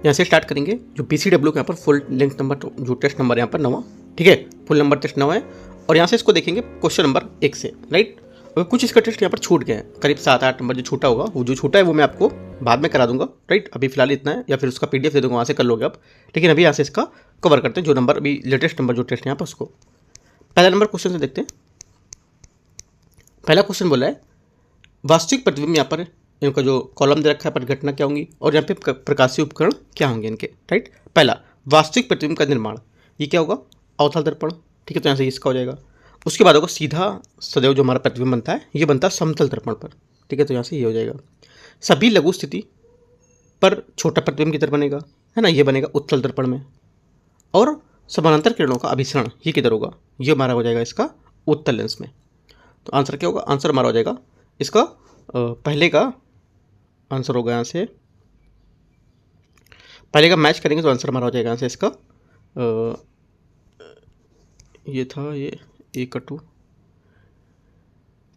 यहाँ से स्टार्ट करेंगे। जो PCW का यहाँ पर फुल लेंथ नंबर, जो टेस्ट नंबर यहाँ पर 9, ठीक है, फुल नंबर टेस्ट 9 है। और यहाँ से इसको देखेंगे क्वेश्चन नंबर 1 से, राइट। और कुछ इसका टेस्ट यहाँ पर छूट गए हैं, करीब 7-8 नंबर जो छूटा होगा, वो जो छूटा है वो मैं आपको बाद में करा दूंगा, राइट। अभी फिलहाल इतना है, या फिर उसका PDF दे दूंगा, वहाँ से कर लोगे आप। लेकिन अभी यहाँ से इसका कवर करते हैं जो नंबर अभी लेटेस्ट नंबर जो टेस्ट है यहाँ पर उसको। पहला नंबर क्वेश्चन से देखते हैं। पहला क्वेश्चन बोला है वास्तविक प्रतिबिंब, यहाँ पर इनका जो कॉलम दे रखा है पर घटना क्या होंगी और यहाँ पे प्रकाशीय उपकरण क्या होंगे इनके, राइट। पहला वास्तविक प्रतिबिंब का निर्माण, ये क्या होगा, अवतल दर्पण, ठीक है, तो यहाँ से इसका हो जाएगा। उसके बाद होगा सीधा सदैव जो हमारा प्रतिबिंब बनता है, ये बनता है समतल दर्पण पर, ठीक है, तो यहाँ से ये हो जाएगा। सभी लघु स्थिति पर छोटा प्रतिबिंब किधर बनेगा, है ना, ये बनेगा उत्तल दर्पण में। और समानांतर किरणों का अभिसरण ये किधर होगा, ये हमारा हो जाएगा इसका उत्तल लेंस में। तो आंसर क्या होगा, आंसर हमारा हो जाएगा इसका पहले का आंसर होगा। यहाँ से पहले का मैच करेंगे तो आंसर हमारा हो जाएगा यहाँ से इसका ये था, ये A/2,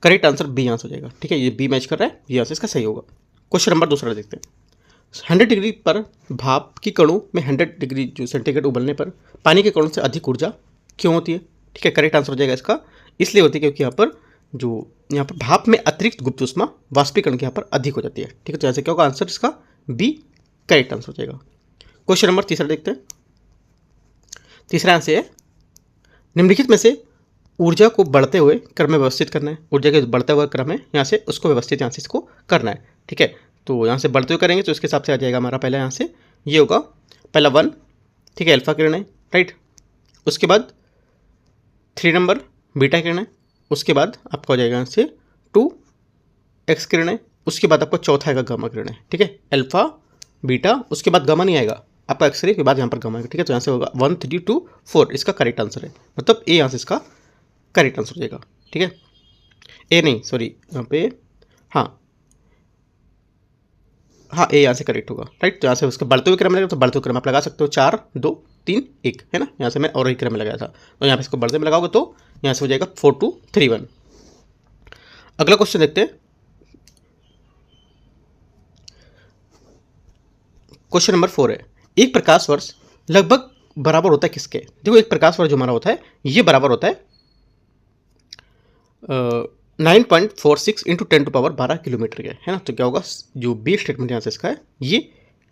correct answer B answer हो जाएगा, ठीक है, ये B मैच कर रहा है, ये आंसर इसका सही होगा। क्वेश्चन नंबर दूसरा देखते हैं। 100 डिग्री पर भाप की कणों में 100 डिग्री जो सेंटीग्रेड उबलने पर पानी के कणों से अधिक ऊर्जा क्यों होती है, ठीक है, करेक्ट आंसर हो जाएगा इसका इसलिए होती है क्योंकि यहाँ पर भाप में अतिरिक्त गुप्त ऊष्मा वाष्पीकरण के यहाँ पर अधिक हो जाती है, ठीक है, तो यहाँ से क्या होगा, आंसर इसका B करेक्ट आंसर हो जाएगा। क्वेश्चन नंबर तीसरा देखते हैं। तीसरा आंसर है निम्नलिखित में से ऊर्जा को बढ़ते हुए क्रम में व्यवस्थित करना है। ऊर्जा के बढ़ते हुए क्रम है, यहाँ से उसको व्यवस्थित यहाँ से इसको करना है, ठीक है, तो यहाँ से बढ़ते हुए करेंगे तो इसके हिसाब से आ जाएगा हमारा पहला यहाँ से ये होगा पहला 1, ठीक है, अल्फा किरण है, राइट। उसके बाद 3 नंबर बीटा किरण है। उसके बाद आपका हो जाएगा यहाँ से 2 एक्स किरण है। उसके बाद आपका चौथा आएगा गामा किरण है, ठीक है, अल्फा बीटा, उसके बाद गामा नहीं आएगा आपका एक्सरे के बाद यहाँ पर गामा आएगा, ठीक है, तो यहाँ से होगा 1 3 2 4 इसका करेक्ट आंसर है, मतलब ए यहाँ से इसका करेक्ट आंसर हो जाएगा, ठीक है, ए नहीं सॉरी यहाँ पे हाँ ए यहाँ से करेक्ट होगा, राइट। तो यहाँ से उसका बढ़ते हुए क्रम लगेगा, तो बढ़ते हुए क्रम आप लगा सकते हो 4 2 3 1, है ना, यहाँ से मैं और एक क्रम में लगाया था, तो यहाँ पे इसको बढ़ते में लगाओगे तो यहाँ से हो जाएगा 4 2 3 1। अगला क्वेश्चन देखते हैं। क्वेश्चन नंबर 4 है एक प्रकाश वर्ष लगभग बराबर होता है किसके। देखो एक प्रकाश वर्ष जो हमारा होता है ये बराबर होता है 9.46 इंटू 10⁻12 किलोमीटर के, है ना, तो क्या होगा, जो B स्टेटमेंट यहाँ से इसका है ये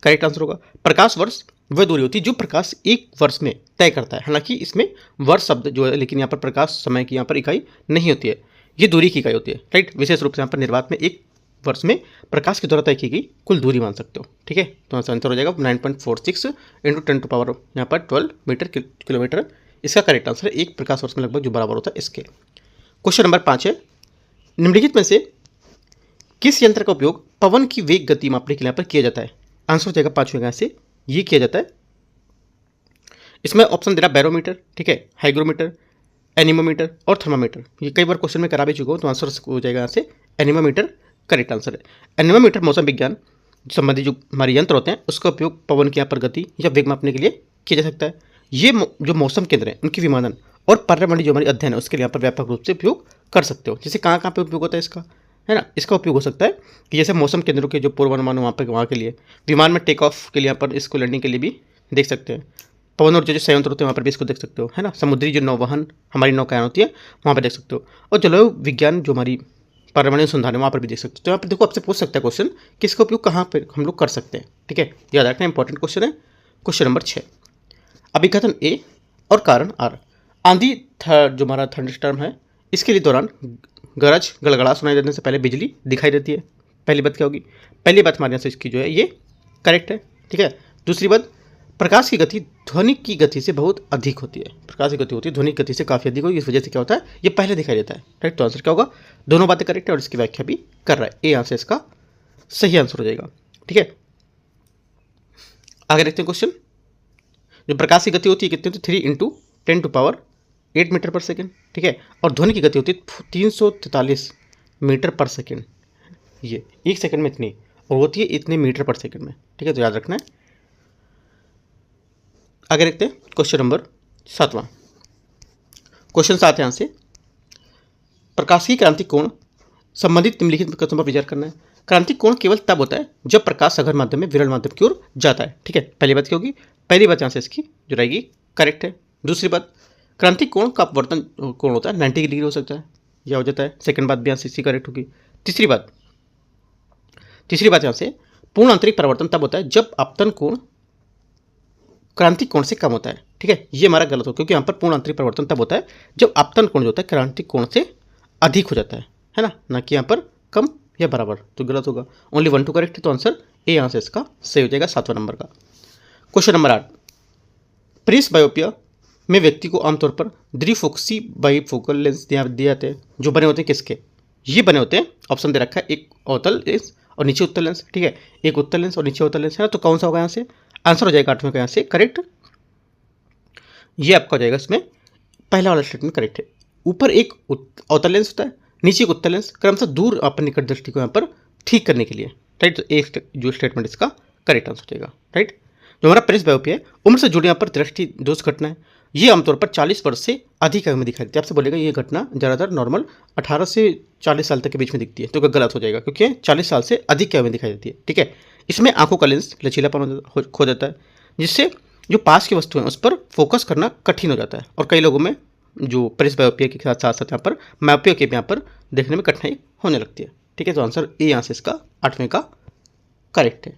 करेक्ट आंसर होगा। प्रकाश वर्ष वह दूरी होती है जो प्रकाश एक वर्ष में तय करता है, हालांकि इसमें वर्ष शब्द जो है, लेकिन यहाँ पर प्रकाश समय की यहाँ पर इकाई नहीं होती है, ये दूरी की इकाई होती है, राइट। विशेष रूप से यहाँ पर निर्वात में एक वर्ष में प्रकाश के द्वारा तय की गई कुल दूरी मान सकते हो, ठीक है, तो आंसर हो जाएगा 9.46 इंटू 10⁻, यहाँ पर 12 मीटर किलोमीटर इसका करेक्ट आंसर है। एक प्रकाश वर्ष में लगभग जो बराबर होता है इसके। क्वेश्चन नंबर 5 है निम्नलिखित में से किस यंत्र का उपयोग पवन की वेग गति मापने के लिए यहाँ पर किया जाता है। आंसर हो जाएगा 5वें यहाँ से ये किया जाता है। इसमें ऑप्शन दे रहा बैरोमीटर, ठीक है, हाइग्रोमीटर, एनीमोमीटर और थर्मामीटर। ये कई बार क्वेश्चन में करा भी चुका हूँ, तो आंसर हो जाएगा यहाँ से एनीमोमीटर करेक्ट आंसर है। एनीमोमीटर मौसम विज्ञान संबंधी जो हमारे यंत्र होते हैं उसका उपयोग पवन की यहाँ पर गति या वेग मापने के लिए किया जा सकता है। ये जो मौसम केंद्र है उनकी विमानन और पर्यावरणीय जो हमारी अध्ययन है उसके लिए यहाँ पर व्यापक रूप से उपयोग कर सकते हो। जैसे कहाँ पे उपयोग होता है इसका, है ना, इसका उपयोग हो सकता है कि जैसे मौसम केंद्रों के जो पूर्वानुमान वहाँ के लिए, विमान में टेक ऑफ के लिए यहाँ पर इसको लैंडिंग के लिए भी देख सकते हैं। पवन ऊर्जा जो संयंत्र होते हैं वहाँ पर भी इसको देख सकते हो, है ना। समुद्री जो नौवहन हमारी नौकाएं होती है वहाँ पर देख सकते हो। और जलवायु विज्ञान जो हमारी पर्यावरणीय अनुसंधान है वहाँ पर भी देख सकते हो। तो यहाँ पर देखो आपसे पूछ सकता है क्वेश्चन कि इसका उपयोग कहाँ पर हम लोग कर सकते हैं, ठीक है, याद रखना इंपॉर्टेंट क्वेश्चन है। क्वेश्चन नंबर 6 अभिकथन ए और कारण आर। आंधी जो हमारा थंडरस्टॉर्म है इसके लिए दौरान गरज गड़गड़ा सुनाई देने से पहले बिजली दिखाई देती है। पहली बात क्या होगी, पहली बात हमारे यहाँ से इसकी जो है ये करेक्ट है, ठीक है। दूसरी बात प्रकाश की गति ध्वनि की गति से बहुत अधिक होती है। प्रकाश की गति होती है ध्वनि की गति से काफ़ी अधिक होगी, इस वजह से क्या होता है ये पहले दिखाई देता है, राइट। तो आंसर क्या होगा, दोनों बातें करेक्ट है और इसकी व्याख्या भी कर रहा है। ए आंसर इसका सही आंसर हो जाएगा, ठीक है। आगे देखते हैं क्वेश्चन। जो प्रकाश की गति होती है कितनी होती है, 3 इंटू 10⁸ मीटर पर सेकेंड, ठीक है। और ध्वनि की गति होती है 343 मीटर पर सेकेंड। ये एक सेकंड में इतनी और होती है इतने मीटर पर सेकंड में, ठीक है, तो याद रखना है। आगे देखते हैं क्वेश्चन नंबर 7वां। क्वेश्चन 7 यहाँ से प्रकाश की क्रांति कोण संबंधित निम्नलिखित कथनों पर विचार करना है। क्रांतिक कोण केवल तब होता है जब प्रकाश सघन माध्यम में विरल माध्यम की ओर जाता है। ठीक है, पहली बात क्या होगी, पहली बात यहाँ से इसकी जो रहेगी करेक्ट है। दूसरी बात, क्रांतिक कोण का अपवर्तन कोण होता है 90 डिग्री हो सकता है या हो जाता है। सेकंड बात भी यहाँ से इसकी करेक्ट होगी। तीसरी बात यहाँ से पूर्ण आंतरिक परावर्तन तब होता है जब आपतन कोण क्रांतिक कोण से कम होता है। ठीक है, ये हमारा गलत हो, क्योंकि यहाँ पर पूर्ण आंतरिक परिवर्तन तब होता है जब आपतन कोण जो होता है क्रांतिक कोण से अधिक हो जाता है ना कि यहाँ पर कम या बराबर, तो गलत होगा। ओनली 1 2 करेक्ट है, तो आंसर ए यहाँ से इसका सही हो जाएगा 7वां नंबर का। क्वेश्चन नंबर 8, प्रेस बायोपिया में व्यक्ति को आमतौर पर द्विफोकसी बाइफोकल लेंस दिए जाते हैं, जो बने होते हैं किसके, ये बने होते हैं, ऑप्शन दे रखा है, एक अवतल लेंस और नीचे उत्तल लेंस। ठीक है, एक उत्तल लेंस और नीचे अवतल लेंस है ना, तो कौन सा होगा यहाँ से आंसर हो जाएगा 8वें का यहाँ से करेक्ट। ये आपका हो जाएगा, इसमें पहला वाला स्टेटमेंट करेक्ट है। ऊपर एक अवतल लेंस होता है, नीचे एक उत्तल लेंस, क्रमशः दूर अपन निकट दृष्टि को यहाँ पर ठीक करने के लिए, राइट। तो एक जो स्टेटमेंट इसका करेक्ट आंसर हो जाएगा, राइट। जो हमारा प्रेस बायोपिया है, उम्र से जुड़े यहाँ पर दृष्टि दोष घटना है, ये आमतौर पर 40 वर्ष से अधिक आयु में दिखाई देती है। आपसे बोलेगा ये घटना ज़्यादातर नॉर्मल 18 से 40 साल तक के बीच में दिखती है, तो गलत हो जाएगा, क्योंकि 40 साल से अधिक आयु में दिखाई देती है। ठीक है, इसमें आंखों का लेंस लचीलापन खो जाता है, जिससे जो पास की वस्तु है उस पर फोकस करना कठिन हो जाता है, और कई लोगों में जो प्रेस बायोपिया के साथ साथ यहाँ पर मायोपिया के यहाँ पर देखने में कठिनाई होने लगती है। ठीक है, तो आंसर ए यहाँ से इसका 8वें का करेक्ट है।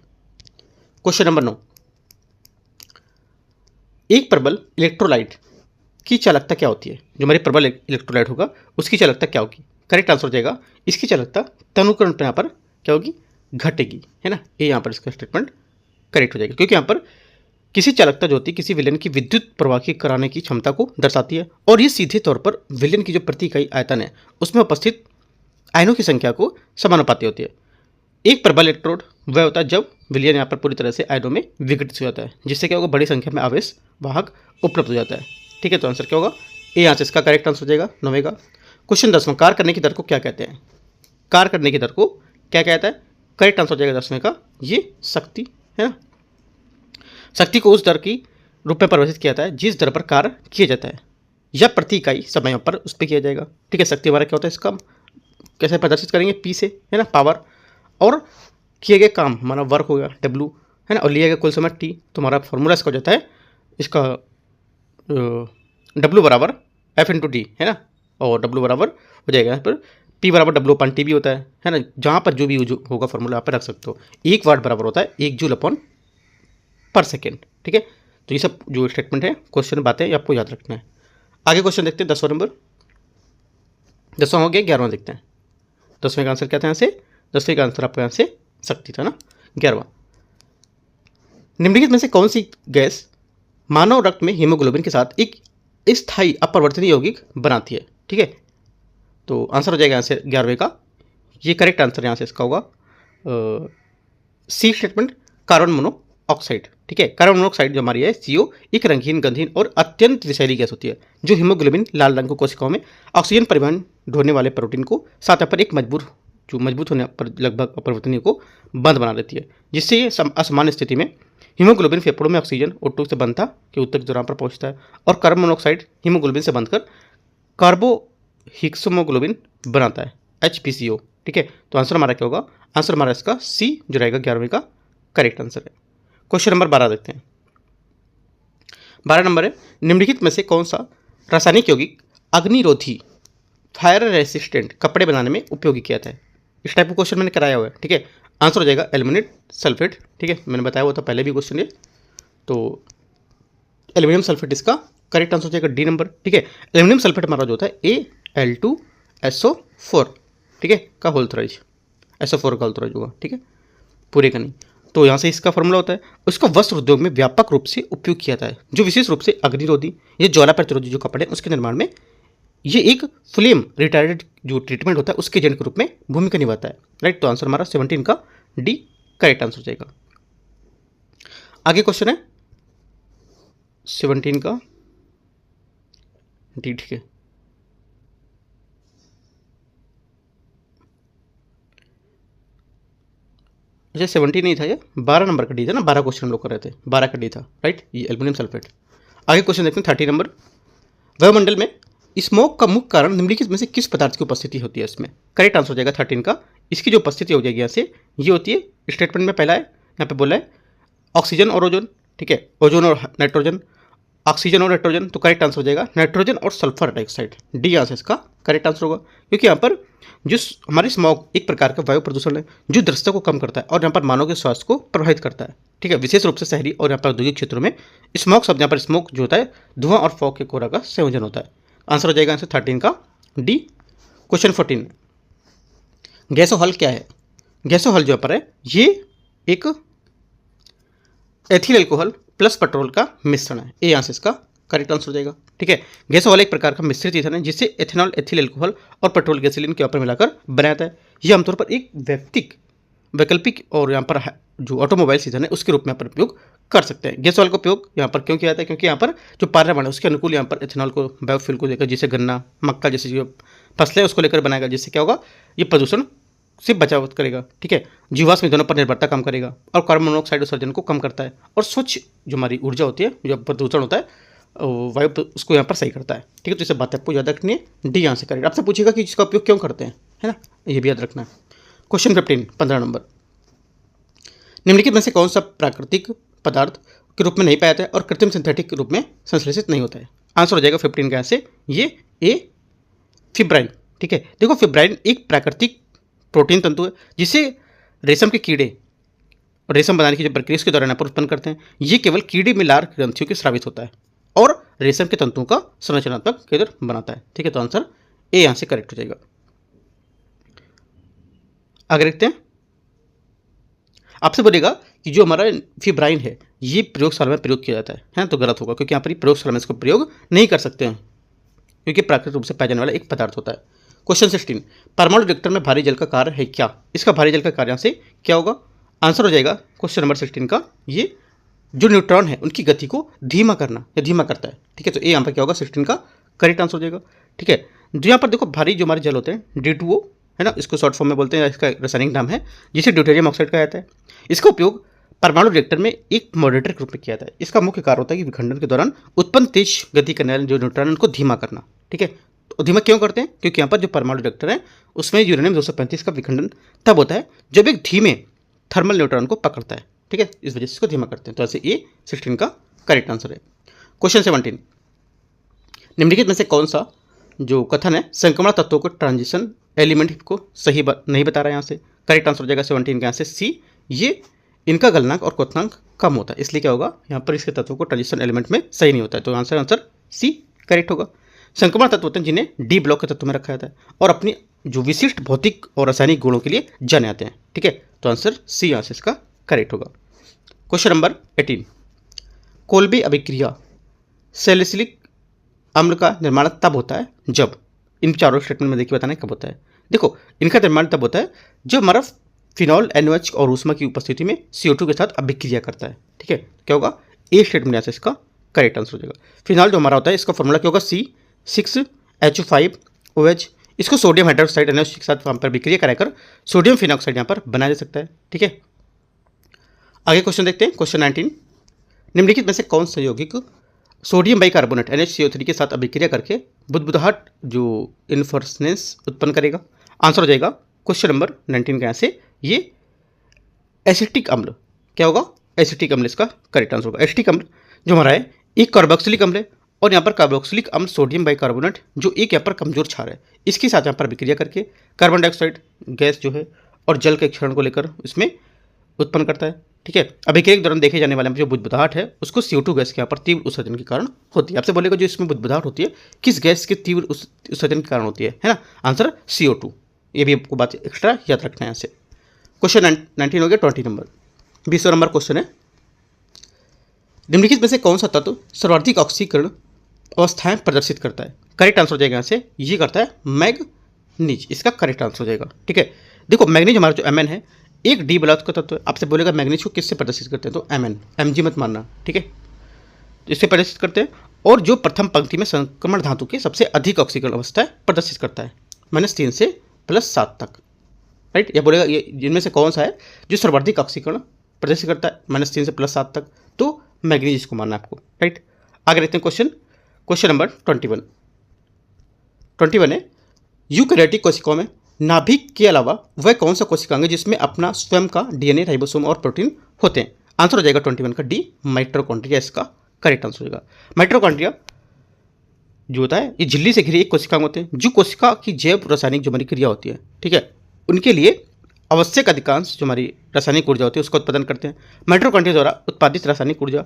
क्वेश्चन नंबर 9, एक प्रबल इलेक्ट्रोलाइट की चालकता क्या होती है। जो हमारी प्रबल इलेक्ट्रोलाइट होगा उसकी चालकता क्या होगी, करेक्ट आंसर हो जाएगा इसकी चालकता तनुकरण पर यहाँ पर क्या होगी, घटेगी, है ना। ये यहाँ पर इसका स्टेटमेंट करेक्ट हो जाएगा, क्योंकि यहाँ पर किसी चालकता जो होती है किसी विलयन की विद्युत प्रवाही कराने की क्षमता को दर्शाती है, और ये सीधे तौर पर विलयन की जो प्रति इकाई आयतन है उसमें उपस्थित आयनों की संख्या को समानुपाती होती है। एक प्रबल इलेक्ट्रोड वह होता है जब विलयन यहाँ पर पूरी तरह से आयनों में विघटित हो जाता है, जिससे क्या होगा, बड़ी संख्या में आवेश वाहक उपलब्ध हो जाता है। ठीक है, तो आंसर क्या होगा, ए यहाँ से इसका करेक्ट आंसर हो जाएगा 9वें का। क्वेश्चन 10वां, कार्य करने की दर को क्या कहते हैं। कार्य करने की दर को क्या कहता है, करेक्ट आंसर हो जाएगा 10वें का, ये शक्ति है ना। शक्ति को उस दर की रूप में परिभाषित किया जाता है जिस दर पर कार्य किया जाता है, या प्रति इकाई समय पर उस पर किया जाएगा। ठीक है, शक्ति हमारा क्या होता है, इसका कैसे प्रदर्शित करेंगे, पी से, है ना, पावर, और किए गए काम हमारा वर्क हो गया डब्ल्यू, है ना, और लिया गया कुल समय टी। तो हमारा फॉर्मूला इसका हो जाता है, इसका डब्ल्यू बराबर एफ इंटू टी, है ना, और डब्ल्यू बराबर हो जाएगा यहाँ पर पी बराबर डब्ल्यू अपन टी भी होता है ना। जहाँ पर जो भी होगा फॉर्मूला यहाँ पर रख सकते हो। 1 वाट बराबर होता है 1 जूल अपॉन पर सेकेंड। ठीक है, तो ये सब जो स्टेटमेंट है, क्वेश्चन बातें ये आपको याद रखना है। आगे क्वेश्चन देखते हैं 10वां नंबर, 10वां हो गया, 11वां देखते हैं। 10वें का आंसर क्या था यहाँ से, 10वें का आंसर आपका यहाँ से शक्ति था ना। 11वां, निम्नलिखित में से कौन सी गैस मानव रक्त में हीमोग्लोबिन के साथ एक स्थायी अपरिवर्तनीय यौगिक बनाती है। ठीक है, तो आंसर हो जाएगा यहाँ से 11वें का, ये करेक्ट आंसर यहाँ से इसका होगा सी स्टेटमेंट, कार्बन मोनोऑक्साइड। ठीक है, कार्बन मोनोऑक्साइड जो हमारी है CO एक रंगीन, गंधहीन और अत्यंत विषैली गैस होती है, जो हीमोग्लोबिन लाल रंग को कोशिकाओं में ऑक्सीजन परिवहन ढोने वाले प्रोटीन को साथ पर एक मजबूत होने पर लगभग अपरिवर्तनीय को बंद बना देती है, जिससे ये असामान्य स्थिति में हीमोग्लोबिन फेफड़ों में ऑक्सीजन O2 से बंधता के उत्तक दौरान पर पहुंचता है, और कार्बन मोनोऑक्साइड हीमोग्लोबिन से बंधकर कार्बोहिक्सोमोग्लोबिन बनाता है HPCO। ठीक है, तो आंसर हमारा क्या होगा, आंसर हमारा इसका सी जो रहेगा 11वें का करेक्ट आंसर है। क्वेश्चन नंबर 12 देखते हैं। 12 नंबर है, निम्नलिखित में से कौन सा रासायनिक यौगिक अग्निरोधी फायर रेसिस्टेंट कपड़े बनाने में उपयोगी किया जाता है। इस टाइप का क्वेश्चन मैंने कराया हुआ है। ठीक है, आंसर हो जाएगा एल्यूमिनियम सल्फेट। ठीक है, मैंने बताया हुआ था पहले भी क्वेश्चन ये, तो एल्यूमिनियम सल्फेट इसका करेक्ट आंसर हो जाएगा डी नंबर। ठीक है, एल्यूमिनियम सल्फेट हमारा जो होता है Al2SO4, ठीक है, का होल्थराइज, SO4 का होल्थराइज होगा। ठीक है, पूरे का नहीं, तो यहाँ से इसका फॉर्मूला होता है। उसका वस्त्र उद्योग में व्यापक रूप से उपयोग किया जाता है, जो विशेष रूप से अग्निरोधी या ज्वाला प्रतिरोधी जो कपड़े उसके निर्माण में ये एक फ्लेम रिटायर्ड जो ट्रीटमेंट होता है उसके एजेंट के रूप में भूमिका निभाता है, राइट। तो आंसर हमारा 17 का डी करेक्ट आंसर हो जाएगा। आगे क्वेश्चन है 17 का डी। ठीक है, अच्छा 17 नहीं था, ये 12 नंबर का डी था ना, 12 क्वेश्चन हम लोग कर रहे थे, 12 का डी था, राइट, ये एल्यूमिनियम सल्फेट। आगे क्वेश्चन देखते हैं 30 नंबर, वायुमंडल में स्मोक का मुख्य कारण निम्नलिखित में से किस पदार्थ की उपस्थिति होती है इसमें। करेक्ट आंसर हो जाएगा 13 का इसकी जो उपस्थिति हो जाएगी यहाँ से, ये होती है स्टेटमेंट में पहला है, यहाँ पे बोला है ऑक्सीजन और ओजोन, ठीक है, ओजोन और नाइट्रोजन, ऑक्सीजन और नाइट्रोजन, तो करेक्ट आंसर हो जाएगा नाइट्रोजन और सल्फर डाइऑक्साइड, डी आंसर इसका करेक्ट आंसर होगा। क्योंकि यहाँ पर जो हमारी स्मॉग एक प्रकार का वायु प्रदूषण है जो दृश्यता को कम करता है और यहाँ पर मानव के स्वास्थ्य को प्रभावित करता है, ठीक है, विशेष रूप से शहरी और यहाँ पर औद्योगिक क्षेत्रों में स्मोक शब्द, यहाँ पर स्मोक जो होता है धुआं और फॉग के कोहरा का संयोजन होता है। आंसर हो जाएगा आंसर 13 का डी। क्वेश्चन 14, गैसोहॉल क्या है? गैसोहॉल जो पर है ये एक एथिल अल्कोहल प्लस पेट्रोल का मिश्रण है, ए आंसर इसका करेक्ट आंसर हो जाएगा, ठीक है। गैसोहॉल एक प्रकार का मिश्रित ईंधन है जिसे एथेनॉल, एथिल अल्कोहल और पेट्रोल गैसोलीन के ऊपर मिलाकर बनाया जाता है। यह आमतौर पर एक वैकल्पिक और यहाँ पर जो ऑटोमोबाइल ईंधन है उसके रूप में यहाँ पर उपयोग कर सकते हैं। गैसोहॉल का उपयोग यहाँ पर क्यों किया जाता है? क्योंकि यहाँ पर जो पर्यावरण है उसके अनुकूल यहाँ पर एथेनॉल को, बायोफ्यूल को लेकर, जैसे गन्ना, मक्का जैसे जो फसलें उसको लेकर बनाएगा, जिससे क्या होगा, ये प्रदूषण से बचाव करेगा, ठीक है, जीवाश्म ईंधनों पर निर्भरता कम करेगा और कार्बन मोनोऑक्साइड उत्सर्जन को कम करता है और स्वच्छ जो हमारी ऊर्जा होती है, जो प्रदूषण होता है वायु, उसको यहाँ पर सही करता है, ठीक है। तो इसे बात आपको याद रखनी है, डी आंसर करेक्ट। आपसे पूछेगा कि इसका उपयोग क्यों करते हैं, है ना, ये भी याद रखना है। क्वेश्चन 15, 15 नंबर, निम्नलिखित में से कौन सा प्राकृतिक पदार्थ के रूप में नहीं पाया जाता है और कृत्रिम सिंथेटिक के रूप में संश्लेषित नहीं होता है? आंसर हो जाएगा 15 का ऐसे, ये ए फिब्राइन, ठीक है। देखो फिब्राइन एक प्राकृतिक प्रोटीन तंतु है जिसे रेशम के कीड़े रेशम बनाने की जो प्रक्रिया उसके दौरान यहाँ पर उत्पन्न करते हैं। ये केवल कीड़े में लार ग्रंथियों के स्रावित होता है और रेशम के तंतुओं का संरचनात्मक केंद्र बनाता है, ठीक है। तो आंसर ए यहाँ से करेक्ट हो जाएगा। आगे देखते हैं, आपसे बोलेगा कि जो हमारा फिब्राइन है ये प्रयोगशाला में प्रयोग किया जाता है, तो गलत होगा, क्योंकि यहाँ पर प्रयोगशाला में इसको प्रयोग नहीं कर सकते हैं क्योंकि प्राकृतिक रूप से पाया जाने वाला एक पदार्थ होता है। क्वेश्चन 16, परमाणु रिएक्टर में भारी जल का कार्य है क्या? इसका भारी जल का कार्य यहाँ से क्या होगा? आंसर हो जाएगा क्वेश्चन नंबर 16 का, ये जो न्यूट्रॉन है उनकी गति को धीमा करना या धीमा करता है, ठीक है। तो ए यहाँ पर क्या होगा, 16 का करेक्ट आंसर हो जाएगा, ठीक है। जो यहाँ पर देखो भारी जो हमारे जल होते हैं D2O, है ना, इसको शॉर्ट फॉर्म में बोलते हैं, इसका रासायनिक नाम है जिसे ड्यूटेरियम ऑक्साइड कहा जाता है। इसका उपयोग परमाणु रिएक्टर में एक मॉडरेटर के रूप में किया जाता है। इसका मुख्य कार्य होता है कि विखंडन के दौरान उत्पन्न तेज गति करने वाले जो न्यूट्रॉन उनको धीमा करना, ठीक है। तो धीमा क्यों करते हैं? क्योंकि यहाँ पर जो परमाणु रिएक्टर है उसमें यूरेनियम 235 का विखंडन तब होता है जब एक धीमे थर्मल न्यूट्रॉन को पकड़ता है, ठीक है, इस वजह से इसको धीमा करते हैं। तो ऐसे ये 16 का करेक्ट आंसर है। क्वेश्चन 17, निम्नलिखित में से कौन सा जो कथन है संक्रमण तत्वों को ट्रांजिशन एलिमेंट को सही नहीं बता रहा है? यहाँ से करेक्ट आंसर हो जाएगा 17 का यहाँ से सी, ये इनका गलनांक और क्वथनांक कम होता है, इसलिए क्या होगा, यहाँ पर इसके तत्वों को ट्रांजिशन एलिमेंट में सही नहीं होता है। तो आंसर सी करेक्ट होगा। संक्रमण तत्व होते हैं जिन्हें डी ब्लॉक के तत्व में रखा जाता है और अपनी जो विशिष्ट भौतिक और रासायनिक गुणों के लिए जाने जाते हैं, ठीक है। तो आंसर सी आंसर इसका करेक्ट होगा। क्वेश्चन नंबर 18, कोल्बे अभिक्रिया सैलिसिलिक अम्ल का निर्माण तब होता है जब, इन चारों स्टेटमेंट में देखिए बताना कब होता है। देखो इनका निर्माण तब होता है जब हमारा फिनॉल NOH और ऊष्मा की उपस्थिति में CO2 के साथ अभिक्रिया करता है, ठीक है। क्या होगा, ए स्टेटमेंट यहाँ से इसका करेक्ट आंसर हो जाएगा। फिनॉल जो हमारा होता है इसका फॉर्मूला क्या होगा, C6H5OH, इसको सोडियम हाइड्रोक्साइड NOH के साथ वहाँ पर अभिक्रिया कराकर सोडियम फिनॉक्साइड यहाँ पर बनाया जा सकता है, ठीक है। आगे क्वेश्चन देखते हैं, क्वेश्चन 19, निम्नलिखित में से कौन सा यौगिक सोडियम बाइकार्बोनेट NHCO3 के साथ अभिक्रिया करके बुदबुदाहट जो इन्फ्लोरेसेंस उत्पन्न करेगा? आंसर हो जाएगा क्वेश्चन नंबर 19 का यहाँ से, ये एसिटिक अम्ल। क्या होगा, एसिटिक अम्ल इसका करेक्ट आंसर होगा। एसिटिक अम्ल जो हमारा है एक कार्बोक्सिलिक अम्ल है और यहाँ पर कार्बोक्सिलिक अम्ल सोडियम बाइकार्बोनेट जो एक यहाँ पर कमजोर क्षार है इसके साथ यहाँ पर अभिक्रिया करके कार्बन डाइऑक्साइड गैस जो है और जल के क्षरण को लेकर इसमें उत्पन्न करता है, ठीक है। अभिक्रिया के दौरान देखे जाने वाले जो बुदबुदाहट है उसको CO2 गैस के यहाँ पर तीव्र उत्सर्जन के कारण होती है। आपसे बोलेगा जो इसमें बुदबुदाहट होती है किस गैस के तीव्र उत्सर्जन के कारण होती है ना, आंसर CO2। ये भी आपको बात एक्स्ट्रा याद रखना है यहाँ से। क्वेश्चन 19 हो गया। 20 नंबर 20वां नंबर क्वेश्चन है, निम्नलिखित में से कौन सा तत्व सर्वाधिक ऑक्सीकरण अवस्थाएं प्रदर्शित करता है? करेक्ट आंसर हो जाएगा यहाँ से, ये करता है मैग्नीज, इसका करेक्ट आंसर हो जाएगा, ठीक है। देखो मैग्नीज हमारा जो Mn है एक डी ब्लॉक का तत्व है। आपसे बोलेगा मैग्नीज को किससे प्रदर्शित करते हैं? तो Mn, Mg मत मानना, ठीक है, इससे प्रदर्शित करते हैं। और जो प्रथम पंक्ति में संक्रमण धातु के सबसे अधिक ऑक्सीकरण अवस्था प्रदर्शित करता है -3 से +7 तक, राइट। या बोलेगा ये जिनमें से कौन सा है जो सर्वाधिक ऑक्सीकरण प्रदर्शित करता है -3 से +7 तक? तो मैग्नीज इसको मानना है आपको, राइट। आगे देखते हैं क्वेश्चन नंबर 21 है, यूकैरियोटिक कोशिकाओं में नाभिक के अलावा वह कौन सा कोशिकांग है जिसमें अपना स्वयं का डीएनए, राइबोसोम और प्रोटीन होते हैं? आंसर हो जाएगा 21 का डी, माइटोकॉन्ड्रिया इसका करेक्ट आंसर हो जाएगा। माइटोकॉन्ड्रिया जो होता है ये झिल्ली से घिरे एक कोशिकांग होते हैं जो कोशिका की जैव रासायनिक जो हमारी क्रिया होती है, ठीक है, उनके लिए आवश्यक अधिकांश जो हमारी रासायनिक ऊर्जा होती है उसका उत्पादन करते हैं। माइटोकॉन्ड्रिया द्वारा उत्पादित रासायनिक ऊर्जा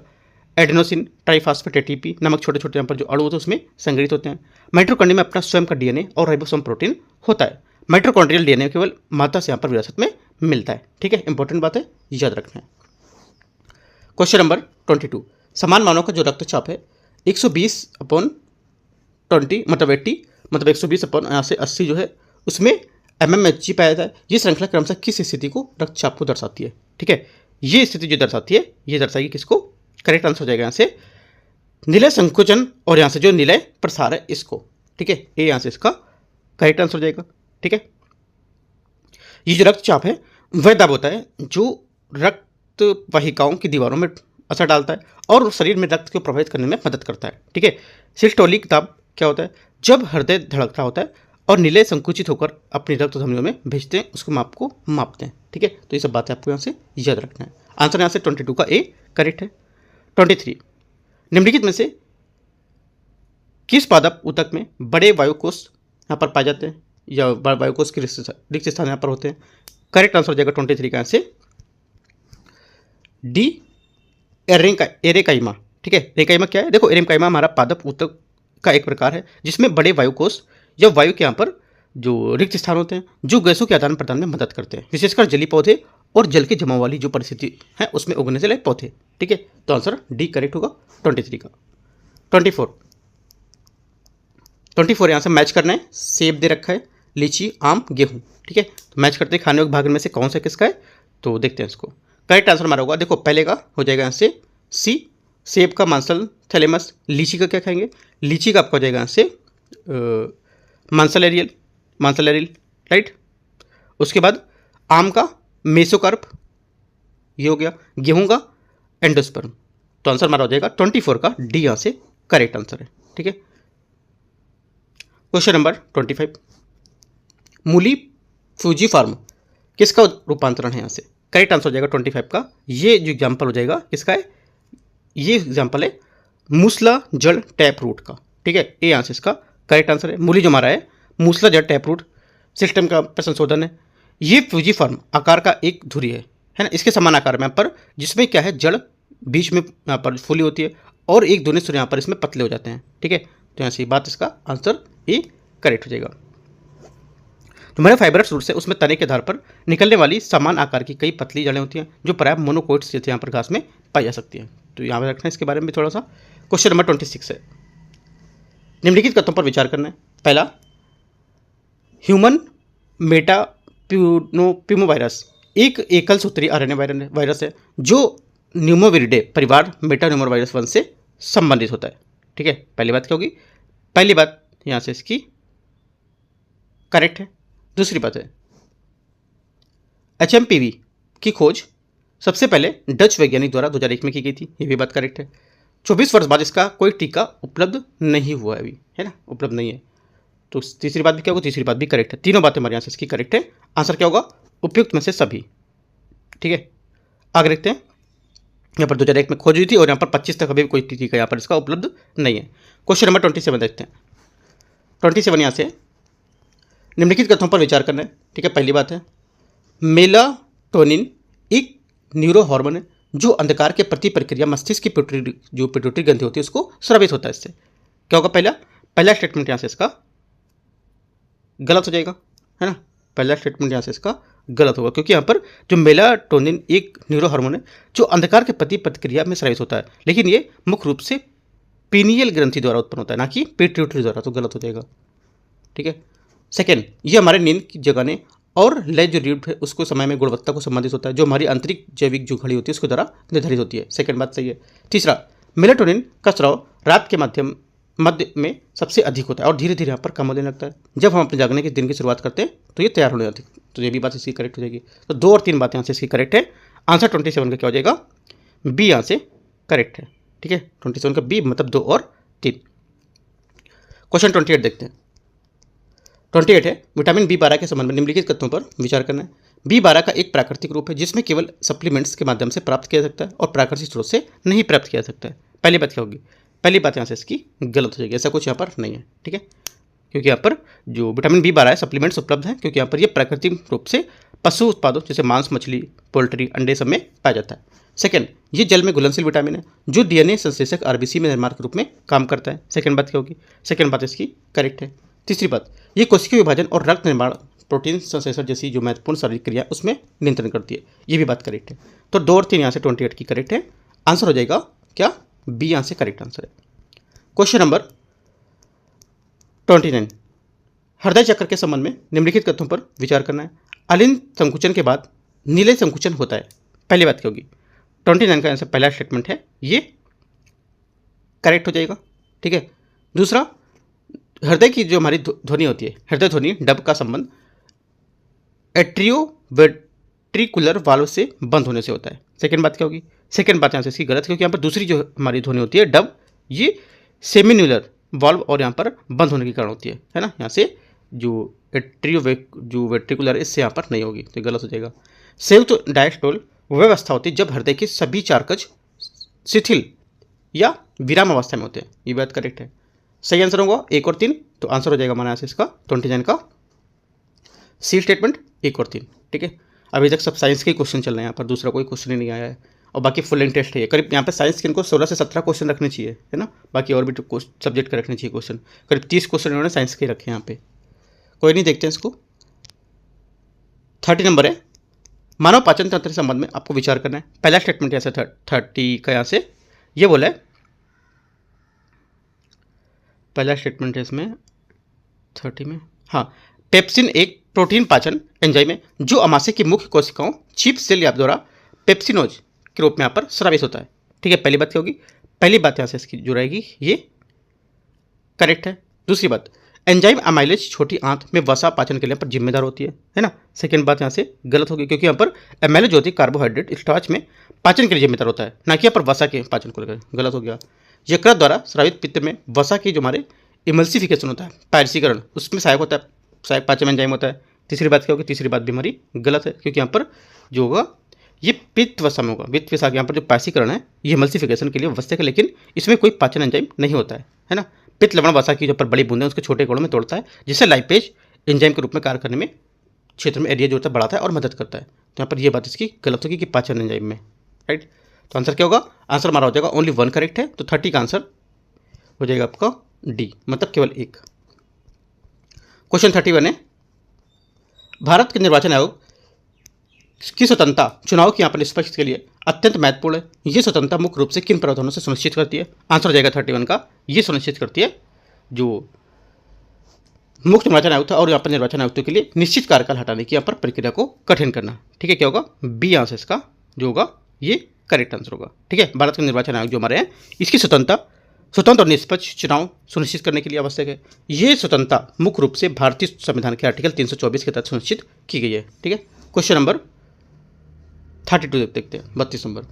एडेनोसिन ट्राइफॉस्फेट एटीपी नामक छोटे छोटे यहाँ पर जो अणु होते हैं उसमें संग्रहित होते हैं। माइटोकॉन्ड्रिया में अपना स्वयं का डीएनए और राइबोसोम प्रोटीन होता है। माइटोकॉन्ड्रियल डीएनए केवल माता से यहाँ पर विरासत में मिलता है, ठीक है, इंपॉर्टेंट बात है, याद रखना है। क्वेश्चन नंबर 22, समान मानव का जो रक्तचाप है 120/20 मतलब 80 मतलब 120 यहाँ से 80 जो है उसमें mmHg पाया जाता है। ये श्रृंखला क्रमशः किस स्थिति को रक्तचाप को दर्शाती है? ठीक है, ये स्थिति जो दर्शाती है ये दर्शाएगी किसको? करेक्ट आंसर हो जाएगा यहाँ से निलय संकुचन और यहाँ से जो निलय प्रसार है इसको, ठीक है, ये यहाँ से इसका करेक्ट आंसर हो जाएगा। ठीक है, ये जो रक्तचाप है वह दाब होता है जो रक्त वाहिकाओं की दीवारों में असर डालता है और शरीर में रक्त को प्रभावित करने में मदद करता है। ठीक है, सिस्टोलिक दाब क्या होता है? जब हृदय धड़कता होता है और निलय संकुचित होकर अपनी रक्त धमनियों में भेजते हैं, उसको माप को मापते हैं। ठीक है, तो ये सब बातें आपको यहाँ से याद रखना है। आंसर यहाँ से 22 का ए करेक्ट है। 23, निम्नलिखित में से किस पादप ऊतक में बड़े वायुकोष यहाँ पर पाए जाते हैं या वायुकोष के रिक्त स्थान यहाँ पर होते हैं? करेक्ट आंसर हो जाएगा 23 का यहाँ से डी, एरेकाइमा। ठीक है, एरेकाइमा क्या है? देखो, एरेकाइमा हमारा पादप ऊतक का एक प्रकार है जिसमें बड़े वायुकोष या वायु के यहाँ पर जो रिक्त स्थान होते हैं जो गैसों के आदान प्रदान में मदद करते हैं, विशेषकर जलीय पौधे और जल के जमाव वाली जो परिस्थिति है उसमें उगने से लायक पौधे। ठीक है, तो आंसर डी करेक्ट होगा 23 का। 24 यहाँ से मैच करना है, सेब दे रखा है, लीची, आम, गेहूँ। ठीक है, तो मैच करते हैं खाने के भाग में से कौन सा किसका है, तो देखते हैं इसको। करेक्ट आंसर हमारा होगा, देखो पहले का हो जाएगा यहाँ से सी, सेब का मांसल थैलेमस। लीची का क्या खाएंगे? लीची का आपका हो जाएगा यहाँ से मांसलेरियल, राइट। उसके बाद आम का मेसोकार्प, ये हो गया। गेहूं का एंडोस्पर्म। तो आंसर हमारा हो जाएगा 24 का डी यहाँ से करेक्ट आंसर है। ठीक है, क्वेश्चन नंबर 25, मूली फ्यूजीफार्म किसका रूपांतरण है? यहाँ से करेक्ट आंसर हो जाएगा 25 का। ये जो एग्जाम्पल हो जाएगा किसका है? ये एग्जाम्पल है मूसला जड़ टैप रूट का। ठीक है, ये यहाँ से इसका करेक्ट आंसर है। मूली जो हमारा है मूसला जड़ टैप रूट सिस्टम का संशोधन है। ये फ्यूजीफार्म आकार का एक धुरी है ना, इसके समान आकार में यहाँ पर, जिसमें क्या है जड़ बीच में यहाँ पर फूली होती है और एक दोनों सिरे यहाँ पर इसमें पतले हो जाते हैं। ठीक है, तो यहाँ से बात इसका आंसर ए करेक्ट हो जाएगा। तो हमारे फाइबरस रूट से उसमें तने के आधार पर निकलने वाली समान आकार की कई पतली जड़ें होती हैं जो प्रायः मोनोकोट्स जैसे यहाँ पर घास में पाई जा सकती हैं। तो यहाँ पर रखना है इसके बारे में थोड़ा सा। क्वेश्चन नंबर 26 है, निम्नलिखित कथनों पर विचार करना है। पहला, ह्यूमन मेटाप्यूमोवायरस एक एकल सूत्री आरएनए वायरस है जो न्यूमोविरिडे परिवार मेटान्यूमोवायरस वंश से संबंधित होता है। ठीक है, पहली बात क्या होगी? पहली बात यहाँ से इसकी करेक्ट है। दूसरी बात है HMPV की खोज सबसे पहले डच वैज्ञानिक द्वारा 2001 में की गई थी, ये भी बात करेक्ट है। 24 वर्ष बाद इसका कोई टीका उपलब्ध नहीं हुआ है अभी, है ना, उपलब्ध नहीं है। तो तीसरी बात भी क्या होगा? तीसरी बात भी करेक्ट है। तीनों बातें हमारे यहाँ से इसकी करेक्ट है। आंसर क्या होगा? उपयुक्त में से सभी। ठीक है, आगे देखते हैं। यहाँ पर 2001 में खोज हुई थी और यहाँ पर 25 तक अभी कोई टीका यहाँ पर इसका उपलब्ध नहीं है। क्वेश्चन नंबर 27 देखते हैं। 27 यहाँ से निम्नलिखित कथनों पर विचार करना है। ठीक है, पहली बात है मेलाटोनिन एक न्यूरो हार्मोन है जो अंधकार के प्रति प्रक्रिया मस्तिष्क की पिट्यूटरी ग्रंथि होती है उसको स्रावित होता है। इससे क्या होगा? पहला स्टेटमेंट यहाँ से इसका गलत हो जाएगा, है ना। पहला स्टेटमेंट यहाँ से इसका गलत होगा क्योंकि यहाँ पर जो मेलाटोनिन एक न्यूरो हार्मोन है जो अंधकार के प्रति प्रतिक्रिया में स्रावित होता है, लेकिन ये मुख्य रूप से पीनियल ग्रंथि द्वारा उत्पन्न होता है, ना कि पिट्यूटरी द्वारा, तो गलत हो जाएगा। ठीक है, सेकेंड, ये हमारे नींद की जगाने और लय जो रीड है उसको समय में गुणवत्ता को संबंधित होता है जो हमारी आंतरिक जैविक जो घड़ी होती है उसके द्वारा निर्धारित होती है। सेकेंड बात सही है। तीसरा, मेलाटोनिन का स्राव रात के मध्य में सबसे अधिक होता है और धीरे धीरे यहाँ पर कम होने लगता है जब हम अपने जागने के दिन की शुरुआत करते हैं, तो ये तैयार होने लगती है। तो ये भी बात इसकी करेक्ट हो जाएगी। तो 2 और 3 बातें यहाँ से इसकी करेक्ट है। आंसर 27 का क्या हो जाएगा? बी यहाँ से करेक्ट है। ठीक है, 27 का बी मतलब 2 और 3। क्वेश्चन 28 देखते हैं। 28 है विटामिन B12 के संबंध में निम्नलिखित तथ्यों पर विचार करना है। B12 का एक प्राकृतिक रूप है जिसमें केवल सप्लीमेंट्स के माध्यम से प्राप्त किया जा सकता है और प्राकृतिक स्रोत से नहीं प्राप्त किया जा सकता है। पहली बात क्या होगी? पहली बात यहाँ से इसकी गलत हो जाएगी, ऐसा कुछ यहाँ पर नहीं है, ठीक है, क्योंकि यहाँ पर जो विटामिन B12 है सप्लीमेंट्स उपलब्ध है, क्योंकि यहाँ पर ये प्राकृतिक रूप से पशु उत्पादों जैसे मांस, मछली, पोल्ट्री, अंडे सब में पाया जाता है। सेकंड, ये जल में घुलनशील विटामिन है जो DNA संश्लेषक RBC में निर्माण के रूप में काम करता है। सेकंड बात क्या होगी? सेकंड बात इसकी करेक्ट है। तीसरी बात, ये कोशिकीय विभाजन और रक्त निर्माण, प्रोटीन संश्लेषण जैसी जो महत्वपूर्ण शारीरिक क्रिया उसमें नियंत्रण करती है। ये भी बात करेक्ट है। तो 2 और 3 यहाँ से 28 की करेक्ट है। आंसर हो जाएगा क्या? बी यहाँ से करेक्ट आंसर है। क्वेश्चन नंबर 29, हृदय चक्र के संबंध में निम्नलिखित तथ्यों पर विचार करना है। अलिंद संकुचन के बाद नीले संकुचन होता है। पहली बात क्या होगी? 29 का आंसर पहला स्टेटमेंट है, ये करेक्ट हो जाएगा, ठीक है। दूसरा, हृदय की जो हमारी ध्वनि होती है, हृदय ध्वनि डब का संबंध एट्रियोवेंट्रिकुलर वाल्व से बंद होने से होता है। सेकंड बात क्या होगी? सेकंड बात यहाँ से इसकी गलत, क्योंकि यहाँ पर दूसरी जो हमारी ध्वनि होती है डब, ये सेमिन्यूलर वाल्व और यहाँ पर बंद होने के कारण होती है ना। यहाँ से जो वेट्रिकुलर इससे यहाँ पर नहीं होगी, तो गलत हो जाएगा। संयुक्त डायस्टोल वह अवस्था होती है जब हृदय के सभी चार्कज शिथिल या विराम अवस्था में होते हैं। ये बात करेक्ट है। सही आंसर होगा 1 और 3, तो आंसर हो जाएगा हमारे यहाँ से इसका 29 का सी स्टेटमेंट 1 और 3, ठीक है। अभी तक सब साइंस के ही क्वेश्चन चल रहे हैं, यहाँ पर दूसरा कोई क्वेश्चन ही नहीं आया है, और बाकी फुल इंटरेस्ट है। करीब यहाँ पर साइंस के इनको 16 से 17 क्वेश्चन रखने चाहिए, है ना। बाकी और भी सब्जेक्ट के रखने चाहिए क्वेश्चन, करीब 30 क्वेश्चन इन्होंने साइंस के रखे हैं यहाँ पे। कोई नहीं, देखते हैं इसको। 30 नंबर है, मानव पाचन तंत्र के संबंध में आपको विचार करना है। पहला स्टेटमेंट यहाँ से 30 का यहाँ से ये बोला है, पहला स्टेटमेंट है इसमें 30 में, हाँ, पेप्सिन एक प्रोटीन पाचन एंजाइम है जो अमाशय की मुख्य कोशिकाओं चीफ सेल या द्वारा पेप्सिनोज के रूप में यहाँ पर स्रावित होता है, ठीक है। पहली बात क्या होगी? पहली बात यहाँ से इसकी जो रहेगी ये करेक्ट है। दूसरी बात, एंजाइम अमाइलेज छोटी आंत में वसा पाचन के लिए पर जिम्मेदार होती है ना। सेकंड बात यहाँ से गलत होगी, क्योंकि यहाँ पर एमाइलेज होती है कार्बोहाइड्रेट स्टार्च में पाचन के लिए जिम्मेदार होता है, ना कि यहाँ पर वसा के पाचन को लेकर, गलत हो गया। यकृत द्वारा स्रावित पित्त में वसा की जो हमारे इमल्सिफिकेशन होता है, पायरसीकरण, उसमें सहायक होता है, सहायक पाचन एंजाइम होता है। तीसरी बात क्या होगी? तीसरी बात भी हमारी गलत है, क्योंकि यहाँ पर जो होगा ये पित्त वसा में होगा। पित्त वसा के यहाँ पर जो पायसीकरण है ये इमल्सिफिकेशन के लिए आवश्यक है, लेकिन इसमें कोई पाचन एंजाइम नहीं होता है ना। पित्त लवण वसा की जो पर बड़ी बूंदें उसके छोटे कोड़ों में तोड़ता है, जिससे लाइपेज एंजाइम के रूप में कार्य करने में क्षेत्र में एरिया जो होता है बढ़ाता है और मदद करता है। तो यहाँ पर ये बात इसकी गलत होगी कि पाचन एंजाइम में, राइट। तो आंसर क्या होगा? आंसर हमारा हो जाएगा ओनली 1 करेक्ट है, तो 30 का आंसर हो जाएगा आपका डी, मतलब केवल 1। क्वेश्चन 31 है, भारत के निर्वाचन आयोग की स्वतंत्रता चुनाव की यहाँ पर निष्पक्ष के लिए अत्यंत महत्वपूर्ण है। ये स्वतंत्रता मुख्य रूप से किन प्रावधानों से सुनिश्चित करती है? आंसर हो जाएगा 31 का, ये सुनिश्चित करती है जो मुख्य निर्वाचन आयुक्त था और यहाँ पर निर्वाचन आयुक्तों के लिए निश्चित कार्यकाल हटाने की यहाँ पर प्रक्रिया को कठिन करना, ठीक है। क्या होगा? बी आंसर इसका जो होगा ये करेक्ट आंसर होगा, ठीक है। भारत के निर्वाचन आयोग जो हमारे हैं इसकी स्वतंत्र और निष्पक्ष चुनाव सुनिश्चित करने के लिए आवश्यक है। ये स्वतंत्रता मुख्य रूप से भारतीय संविधान के आर्टिकल 324 के तहत सुनिश्चित की गई है, ठीक है। क्वेश्चन नंबर 32 देखते हैं, 32 नंबर,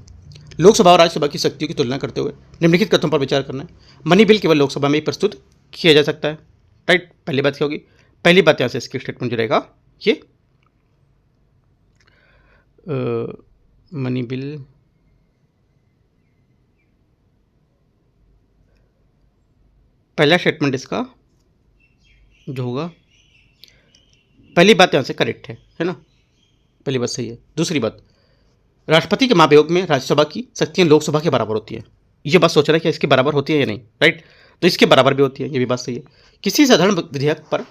लोकसभा और राज्यसभा की शक्तियों की तुलना करते हुए निम्नलिखित कथनों पर विचार करना है। मनी बिल केवल लोकसभा में ही प्रस्तुत किया जा सकता है, राइट। पहली बात क्या होगी? पहली बात यहाँ से इसकी स्टेटमेंट जो रहेगा ये मनी बिल पहला स्टेटमेंट इसका जो होगा, पहली बात यहाँ से करेक्ट है ना, पहली बात सही है। दूसरी बात, राष्ट्रपति के महाभियोग में राज्यसभा की शक्तियाँ लोकसभा के बराबर होती है। ये बात सोच रहा है कि इसके बराबर होती है या नहीं, राइट। तो इसके बराबर भी होती है, ये भी बात सही है। किसी साधारण विधेयक पर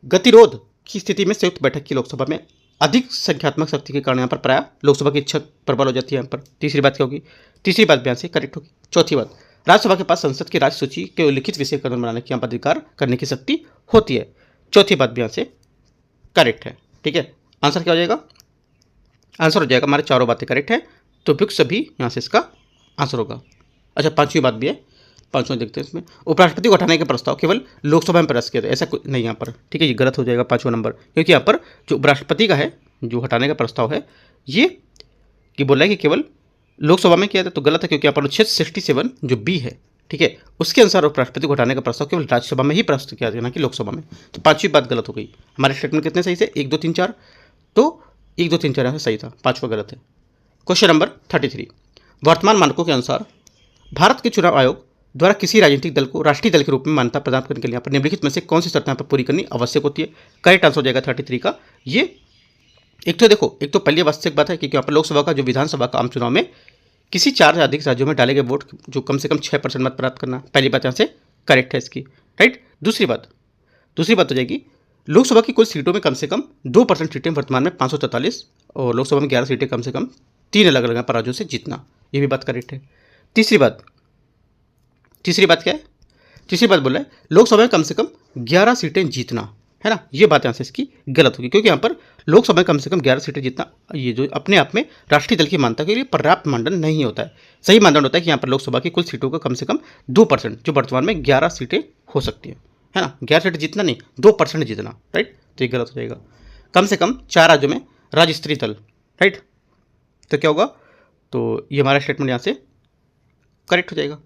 गतिरोध की स्थिति में संयुक्त बैठक की लोकसभा में अधिक संख्यात्मक शक्ति के कारण यहाँ पर प्राय लोकसभा की इच्छा प्रबल हो जाती है यहाँ पर। तीसरी बात क्या होगी? तीसरी बात भी यहाँ से करेक्ट होगी। चौथी बात, राज्यसभा के पास संसद की राज्य सूची के उल्लिखित विषय कानून बनाने की यहाँ पर अधिकार करने की शक्ति होती है। चौथी बात भी यहाँ से करेक्ट है, ठीक है। आंसर क्या हो जाएगा? आंसर हो जाएगा हमारे चारों बातें करेक्ट है, तो उपयुक्त सभी यहाँ से इसका आंसर होगा। अच्छा, पांचवी बात भी है, पांचवा देखते हैं इसमें, उपराष्ट्रपति को हटाने का प्रस्ताव केवल लोकसभा में पास किया था, ऐसा नहीं यहाँ पर, ठीक है। ये गलत हो जाएगा 5वां नंबर, क्योंकि यहाँ पर जो उपराष्ट्रपति का है जो हटाने का प्रस्ताव है ये कि बोला है कि केवल लोकसभा में किया था, तो गलत है, क्योंकि यहाँ पर अनुच्छेद 67 जो बी है ठीक है, उसके अनुसार उपराष्ट्रपति को हटाने का प्रस्ताव केवल राज्यसभा में ही प्रस्तुत किया जाए, ना कि लोकसभा में। तो पांचवी बात गलत हो गई। हमारे स्टेटमेंट कितने सही थे? 1 2 3 4। तो 1 2 3 4 यहाँ से सही था, पांचवा गलत है। क्वेश्चन नंबर 33, वर्तमान मानकों के अनुसार भारत के चुनाव आयोग द्वारा किसी राजनीतिक दल को राष्ट्रीय दल के रूप में मान्यता प्रदान करने के लिए यहाँ पर निम्नलिखित में से कौन सी शर्तें यहाँ पर पूरी करनी आवश्यक होती है? करेक्ट आंसर हो जाएगा 33 का। ये एक तो देखो, एक तो पहली आवश्यक बात है क्योंकि यहाँ पर लोकसभा का जो विधानसभा का आम चुनाव में किसी 4 से अधिक राज्यों में डाले गए वोट जो कम से कम 6% मत प्राप्त करना, पहली बात यहाँ से करेक्ट है इसकी, राइट। दूसरी बात हो जाएगी लोकसभा की कुल सीटों में कम से कम 2% सीटें वर्तमान में 543 और लोकसभा में 11 सीटें कम से कम 3 अलग अलग राज्यों से जीतना, ये भी बात करेक्ट है। तीसरी बात क्या है? तीसरी बात बोला है लोकसभा में कम से कम 11 सीटें जीतना, है ना, ये बात यहाँ से इसकी गलत होगी क्योंकि यहाँ पर लोकसभा में कम से कम 11 सीटें जीतना ये जो अपने आप में राष्ट्रीय दल की मान्यता के लिए पर्याप्त मानदंड नहीं होता है। सही मानदंड होता है कि यहाँ पर लोकसभा की कुल सीटों का कम से कम 2%, जो वर्तमान में 11 सीटें हो सकती हैं, है ना, 11 सीटें जीतना नहीं, 2% जीतना, राइट। तो ये गलत हो जाएगा। कम से कम 4 राज्यों में राज्य स्तरीय दल, राइट। तो क्या होगा? तो ये हमारा स्टेटमेंट यहाँ से करेक्ट हो जाएगा।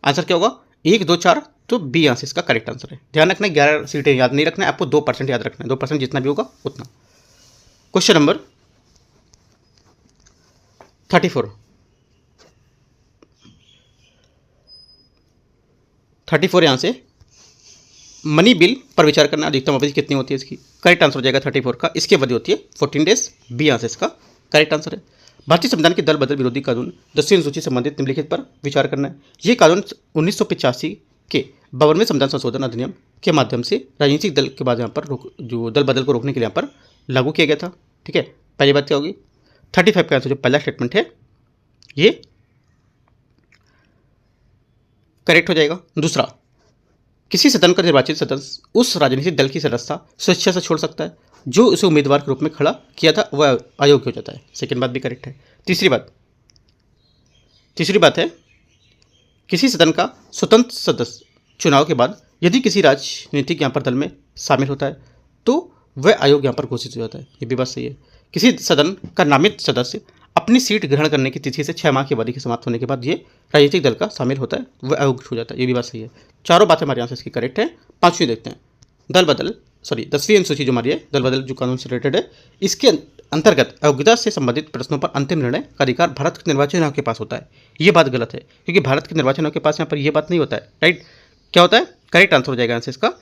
आंसर क्या होगा? 1 2 4, तो बी यहाँ से इसका करेक्ट आंसर है। ध्यान रखना 11 सीटें याद नहीं रखना है आपको, 2% याद रखना है, 2% जितना भी होगा उतना। क्वेश्चन नंबर 34 यहाँ से मनी बिल पर विचार करना, अधिकतम अवधि कितनी होती है इसकी? करेक्ट आंसर हो जाएगा 34 का। इसकी अवधि होती है 14 डेज, बी यहाँ से इसका करेक्ट आंसर है। भारतीय संविधान के दल बदल विरोधी कानून 10वीं अनुसूची संबंधित निम्नलिखित पर विचार करना है। ये कानून 1985 के 52वें संविधान संशोधन अधिनियम के माध्यम से राजनीतिक दल के बाद यहाँ पर जो दल बदल को रोकने के लिए यहाँ पर लागू किया गया था, ठीक है। पहली बात क्या होगी? 35 का आंसर जो पहला स्टेटमेंट है ये करेक्ट हो जाएगा। दूसरा, किसी सदन का निर्वाचित सदस्य उस राजनीतिक दल की सदस्यता स्वेच्छा से छोड़ सकता है जो उसे उम्मीदवार के रूप में खड़ा किया था, वह अयोग्य हो जाता है। सेकेंड बात भी करेक्ट है। तीसरी बात है किसी सदन का स्वतंत्र सदस्य चुनाव के बाद यदि किसी राजनीतिक यहाँ पर दल में शामिल होता है तो वह अयोग्य यहाँ पर घोषित हो जाता है, ये भी बात सही है। किसी सदन का नामित सदस्य अपनी सीट ग्रहण करने की तिथि से 6 माह की अवधि के समाप्त होने के बाद ये राजनीतिक दल का शामिल होता है, वह अयोग्य हो जाता है, ये भी बात सही है। चारों बातें हमारे यहाँ से इसकी करेक्ट है। पांचवी देखते हैं, 10वीं अनुसूची जो हमारी है दल बदल जो कानून से रिलेटेड है, इसके अंतर्गत अयोग्यता से संबंधित प्रश्नों पर अंतिम निर्णय का अधिकार भारत के निर्वाचन आयोग के पास होता है। ये बात गलत है क्योंकि भारत के निर्वाचन आयोग के पास यहाँ पर यह बात नहीं होता है, राइट। क्या होता है? करेक्ट आंसर हो जाएगा आंसर इसका,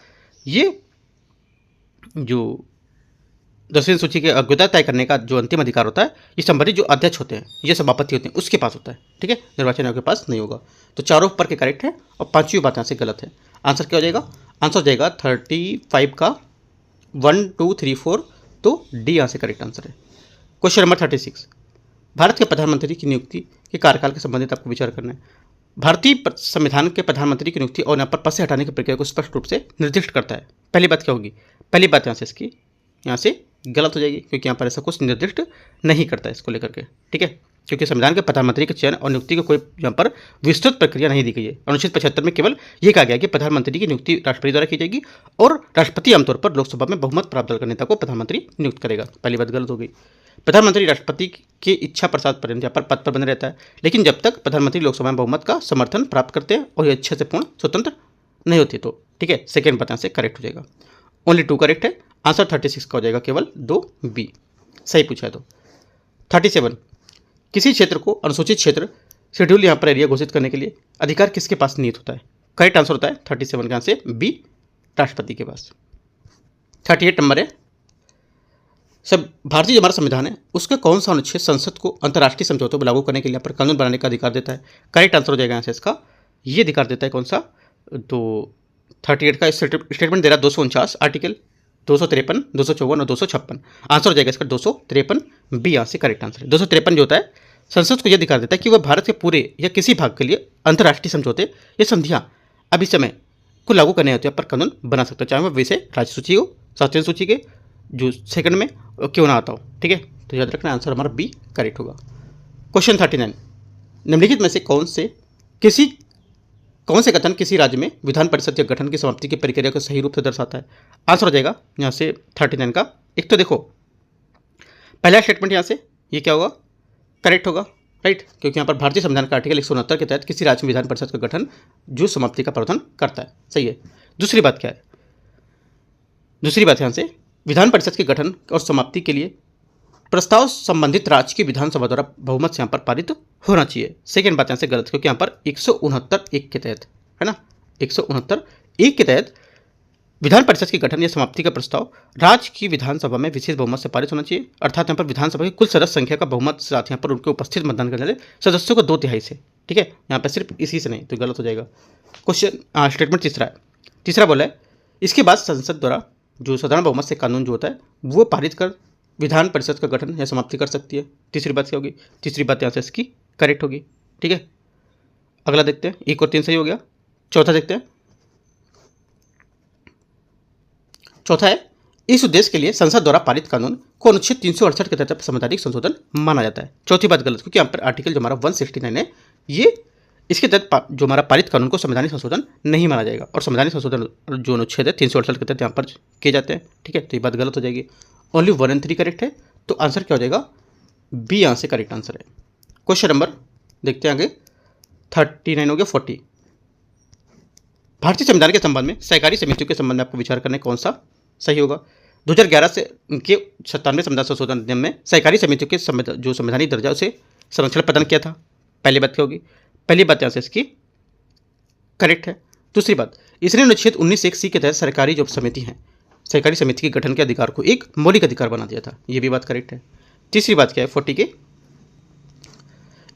ये जो 10वीं अनुसूची की अयोग्यता तय करने का जो अंतिम अधिकार होता है ये संबंधित जो अध्यक्ष होते हैं, ये सभापति होते हैं, उसके पास होता है, ठीक है, निर्वाचन आयोग के पास नहीं होगा। तो चारों ऊपर के करेक्ट है और पांचवी बात यहाँ से गलत है। आंसर क्या हो जाएगा? आंसर हो जाएगा 35 का 1 2 3 4, तो डी यहाँ से करेक्ट आंसर है। क्वेश्चन नंबर 36, भारत के प्रधानमंत्री की नियुक्ति के कार्यकाल के संबंधित आपको विचार करना है। भारतीय संविधान के प्रधानमंत्री की नियुक्ति और यहाँ पर पद से हटाने की प्रक्रिया को स्पष्ट रूप से निर्दिष्ट करता है। पहली बात क्या होगी? पहली बात यहाँ से इसकी यहाँ से गलत हो जाएगी क्योंकि यहाँ पर ऐसा कुछ निर्दिष्ट नहीं करता है इसको लेकर के, ठीक है, क्योंकि संविधान के प्रधानमंत्री के चयन और नियुक्ति की कोई यहाँ पर विस्तृत प्रक्रिया नहीं दी गई है। अनुच्छेद 75 में केवल ये कहा गया कि प्रधानमंत्री की नियुक्ति राष्ट्रपति द्वारा की जाएगी और राष्ट्रपति आमतौर पर लोकसभा में बहुमत प्राप्त दल का नेता को प्रधानमंत्री नियुक्त करेगा। पहली बात गलत हो गई। प्रधानमंत्री राष्ट्रपति की इच्छा प्रसाद पर्यंत यहाँ पर पद पर बने रहता है, लेकिन जब तक प्रधानमंत्री लोकसभा में बहुमत का समर्थन प्राप्त करते हैं और ये इच्छा से पूर्ण स्वतंत्र नहीं होती तो, ठीक है, सेकेंड बात यहाँ से करेक्ट हो जाएगा। ओनली 2 करेक्ट है। आंसर 36 का हो जाएगा केवल 2 बी सही पूछा है। तो 37, किसी क्षेत्र को अनुसूचित क्षेत्र शेड्यूल यहाँ पर एरिया घोषित करने के लिए अधिकार किसके पास निहित होता है? करेक्ट आंसर होता है 37 का आंसर बी, राष्ट्रपति के पास। 38 नंबर है, सब भारतीय जो हमारा संविधान है उसका कौन सा अनुच्छेद संसद को अंतर्राष्ट्रीय समझौतों को लागू करने के लिए पर कानून बनाने का अधिकार देता है? करेक्ट आंसर हो जाएगा आंसर इसका, ये अधिकार देता है कौन सा? तो 38 का स्टेटमेंट दे रहा है 249 आर्टिकल, 253, 254 और 256। आंसर हो जाएगा इसका 253 बी यहाँ से करेक्ट आंसर है। 253 जो होता है संसद को यह अधिकार देता है कि वह भारत के पूरे या किसी भाग के लिए अंतर्राष्ट्रीय समझौते या संधियां अब इस समय को लागू करने होते हैं पर कानून बना सकता है, चाहे वह विषय राज्य सूची हो, शास्त्रीय सूची के जो सेकंड में क्यों ना आता हो, ठीक है। तो याद रखना आंसर हमारा बी करेक्ट होगा। क्वेश्चन 39, निम्नलिखित में से कौन से कथन किसी राज्य में विधान परिषद के गठन की समाप्ति की प्रक्रिया को सही रूप से दर्शाता है? आंसर हो जाएगा यहाँ से 39 का। एक तो देखो पहला स्टेटमेंट यहाँ से ये क्या होगा? करेक्ट होगा, राइट, क्योंकि यहाँ पर भारतीय संविधान का आर्टिकल 169 के तहत किसी राज्य में विधान परिषद का गठन जो समाप्ति का प्रावधान करता है। सही है। दूसरी बात क्या है, दूसरी बात यहाँ से विधान परिषद के गठन और समाप्ति के लिए प्रस्ताव संबंधित राज्य की विधानसभा द्वारा बहुमत से यहाँ पर पारित होना चाहिए। सेकेंड बात यहाँ से गलत, क्योंकि यहाँ पर 169(1) के तहत है ना, 169(1) के तहत विधान परिषद के गठन या समाप्ति का प्रस्ताव राज्य की विधानसभा में विशेष बहुमत से पारित होना चाहिए। अर्थात यहाँ पर विधानसभा की कुल सदस्य संख्या का बहुमत साथ यहाँ पर उनके उपस्थित मतदान करने वाले सदस्यों को 2/3 से। ठीक है, यहाँ पर सिर्फ इसी से नहीं तो गलत हो जाएगा। क्वेश्चन स्टेटमेंट तीसरा है, तीसरा बोला है इसके बाद संसद द्वारा जो साधारण बहुमत से कानून जो होता है वो पारित कर विधान परिषद का गठन या समाप्ति कर सकती है। तीसरी बात क्या होगी, तीसरी बात यहाँ से इसकी करेक्ट होगी। ठीक है, अगला देखते हैं, 1 और 3 सही हो गया। चौथा देखते हैं, चौथा है इस उद्देश्य के लिए संसद द्वारा पारित कानून को अनुच्छेद 368 के तहत संवैधानिक संशोधन माना जाता है। चौथी बात गलत, क्योंकि यहाँ पर आर्टिकल जो हमारा 169 है ये इसके तहत जो हमारा पारित कानून को संवैधानिक संशोधन नहीं माना जाएगा, और संवैधानिक संशोधन जो अनुच्छेद है 368 के तहत यहाँ पर किए जाते हैं। ठीक है, तो ये बात गलत हो जाएगी। ओनली 1 और 3 करेक्ट है, तो आंसर क्या हो जाएगा, बी यहाँ से करेक्ट आंसर है। क्वेश्चन नंबर देखते हैं आगे, 39 हो गया। 40 भारतीय संविधान के संबंध में सहकारी समितियों के संबंध में आपको विचार करने कौन सा सही होगा। 2011 से के 97वें संविधान संशोधन अधिनियम में सहकारी समितियों के जो संवैधानिक दर्जा उसे संरक्षण प्रदान किया था। पहली बात क्या होगी, पहली बात यहाँ से इसकी करेक्ट है। दूसरी बात, इसने अनुच्छेद 19(1) के तहत सरकारी जो समिति है सहकारी समिति के गठन के अधिकार को एक मौलिक अधिकार बना दिया था, ये भी बात करेक्ट है। तीसरी बात क्या है 40 के,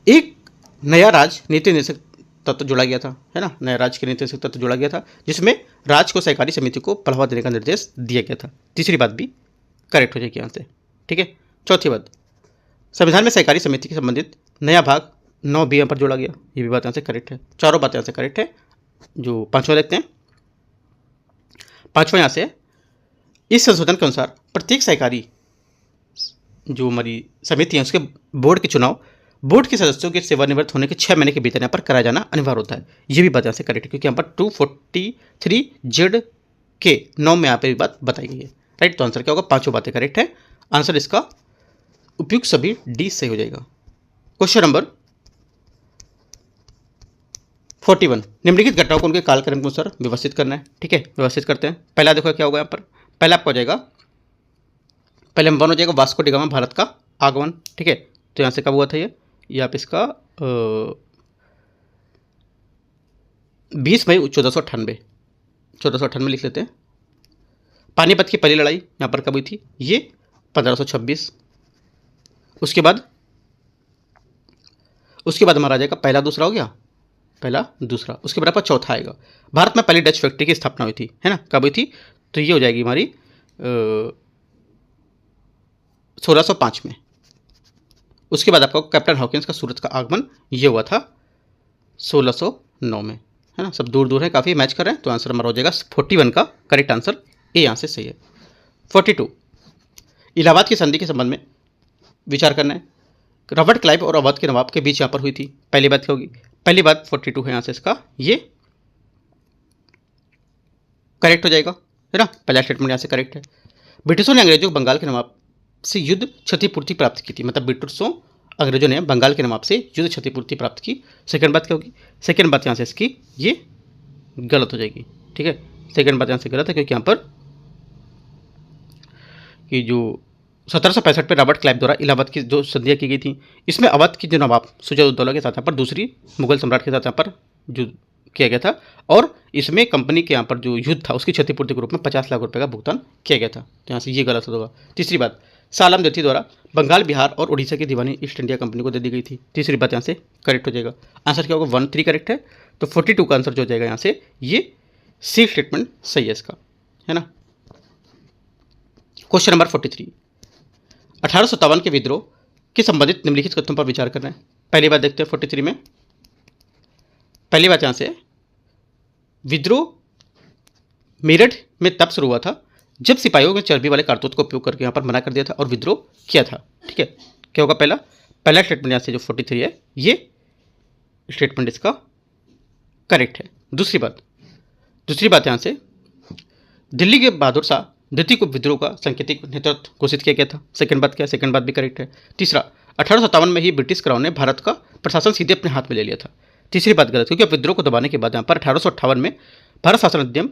एक नया नीति निर्देशक तत्व जोड़ा गया था, है ना, नया राज्य के नीति निर्देशक तत्व जोड़ा गया था जिसमें राज्य को सहकारी समिति को बढ़ावा देने का निर्देश दिया गया था। तीसरी बात भी करेक्ट हो जाएगी यहाँ से। ठीक है, चौथी बात, संविधान में सहकारी समिति के संबंधित नया भाग 9B यहाँ पर जोड़ा गया, ये भी बात यहाँ से करेक्ट है। चारों बातें यहाँ से करेक्ट है। जो पांचवा देखते हैं, पांचवा यहाँ से इस संशोधन के अनुसार प्रत्येक सहकारी जो हमारी समिति है उसके बोर्ड के चुनाव बोर्ड के सदस्यों के सेवानिवृत्त होने के 6 महीने के भीतर यहाँ पर कराया जाना अनिवार्य होता है। ये भी बात यहाँ से करेक्ट है, क्योंकि यहाँ पर 243Z के 9 में यहाँ पर भी बात बताई गई है। राइट, तो आंसर क्या होगा, पांचों बातें करेक्ट है। आंसर इसका उपयुक्त सभी डी सही हो जाएगा। क्वेश्चन नंबर 41 निम्नलिखित घटनाओं को उनके कालक्रम के अनुसार व्यवस्थित करना है। ठीक है, व्यवस्थित करते हैं। पहला देखो क्या होगा यहाँ पर, पहला आपका हो जाएगा, पहले नंबर 1 हो जाएगा वास्को डी गामा भारत का आगमन। ठीक है, तो यहाँ से कब हुआ था ये आप इसका 20 मई 1498 लिख लेते हैं। पानीपत की पहली लड़ाई यहाँ पर कब हुई थी, ये 1526। उसके बाद हमारा आ जाएगा पहला दूसरा हो गया, पहला दूसरा। उसके बाद आपका चौथा आएगा, भारत में पहली डच फैक्ट्री की स्थापना हुई थी, है ना, कब हुई थी, तो ये हो जाएगी हमारी 1605 में। उसके बाद आपका कैप्टन हॉकिंस का सूरत का आगमन ये हुआ था 1609 में, है ना, सब दूर दूर है, काफ़ी मैच कर रहे हैं, तो आंसर हमारा हो जाएगा 41 का करेक्ट आंसर ए यहाँ से सही है। 42 इलाहाबाद की संधि के संबंध में विचार करना है। रॉबर्ट क्लाइव और अवध के नवाब के बीच यहाँ पर हुई थी। पहली बात क्या होगी, पहली बात 42 है यहाँ से इसका ये करेक्ट हो जाएगा, है ना, पहला स्टेटमेंट यहाँ से करेक्ट है। ब्रिटिशों ने अंग्रेजों को बंगाल के नवाब से युद्ध क्षतिपूर्ति प्राप्त की थी, मतलब ब्रिटिशों अंग्रेजों ने बंगाल के नवाब से युद्ध क्षतिपूर्ति प्राप्त की। सेकंड बात क्या होगी, सेकंड बात यहाँ से इसकी ये गलत हो जाएगी। ठीक है, सेकंड बात यहाँ से गलत है, क्योंकि यहाँ पर कि जो 1765 में रॉबर्ट क्लाइव द्वारा इलाहाबाद की जो संधियाँ की गई थी, इसमें अवध की जो नवाब शुजा-उद-दौला के साथ यहाँ पर दूसरी मुगल सम्राट के साथ यहाँ पर जो किया गया था, और इसमें कंपनी के यहाँ पर जो युद्ध था उसकी क्षतिपूर्ति के रूप में 50 लाख रुपए का भुगतान किया गया था, तो यहाँ से ये गलत होगा। तीसरी बात, सालम देती द्वारा बंगाल, बिहार और उड़ीसा की दीवानी ईस्ट इंडिया कंपनी को दे दी गई थी। तीसरी बात यहाँ से करेक्ट हो जाएगा। आंसर क्या होगा 1 3 करेक्ट है, तो 42 का आंसर जो हो जाएगा यहाँ से ये सी स्टेटमेंट सही है इसका, है ना। क्वेश्चन नंबर 43 1857 के विद्रोह के संबंधित निम्नलिखित कथनों पर विचार करना है। पहली बात देखते हैं 43 में, पहली बात यहाँ से विद्रोह मेरठ में तब शुरू हुआ था जब सिपाहियों ने चर्बी वाले कारतूस का उपयोग करके यहाँ पर मना कर दिया था और विद्रोह किया था। ठीक है, क्या होगा पहला स्टेटमेंट यहाँ से जो 43 है ये स्टेटमेंट इसका करेक्ट है। दूसरी बात यहाँ से दिल्ली के बहादुर शाह द्वितीय को विद्रोह का सांकेतिक नेतृत्व घोषित किया गया था। सेकंड बात क्या है, सेकंड बात भी करेक्ट है। तीसरा, 1857 में ही ब्रिटिश क्राउन ने भारत का प्रशासन सीधे अपने हाथ में ले लिया था। तीसरी बात गलत, क्योंकि विद्रोह को दबाने के बाद यहाँ पर 1858 में भारत शासन अधिनियम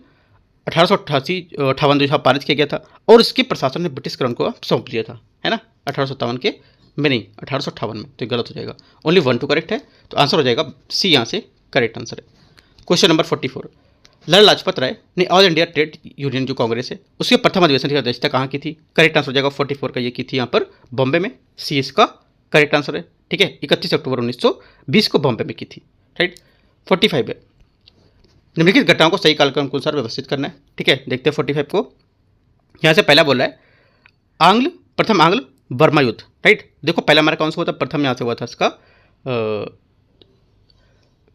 1858 जो पारित किया गया था और इसके प्रशासन ने ब्रिटिश क्राउन को सौंप दिया था, है ना, 1857 के में नहीं, 1858 में। तो गलत हो जाएगा, ओनली 1 2 करेक्ट है, तो आंसर हो जाएगा सी, यहाँ से करेक्ट आंसर है। क्वेश्चन नंबर 44, लाला लाजपत राय ने ऑल इंडिया ट्रेड यूनियन जो कांग्रेस है उसके प्रथम अधिवेशन की अध्यक्षता कहाँ की थी? करेक्ट आंसर हो जाएगा 44 का, ये की थी यहाँ पर बॉम्बे में, सी इसका करेक्ट आंसर है। ठीक है, 31 अक्टूबर 1920 को बॉम्बे में की थी। राइट। 45 है, निम्नलिखित घटनाओं को सही कालक्रम के अनुसार व्यवस्थित करना है। ठीक है, देखते हैं 45 को। यहाँ से पहला बोल रहा है प्रथम आंग्ल बर्मा युद्ध। राइट, देखो पहला हमारा कौन सा हुआ था? प्रथम यहाँ से हुआ था इसका,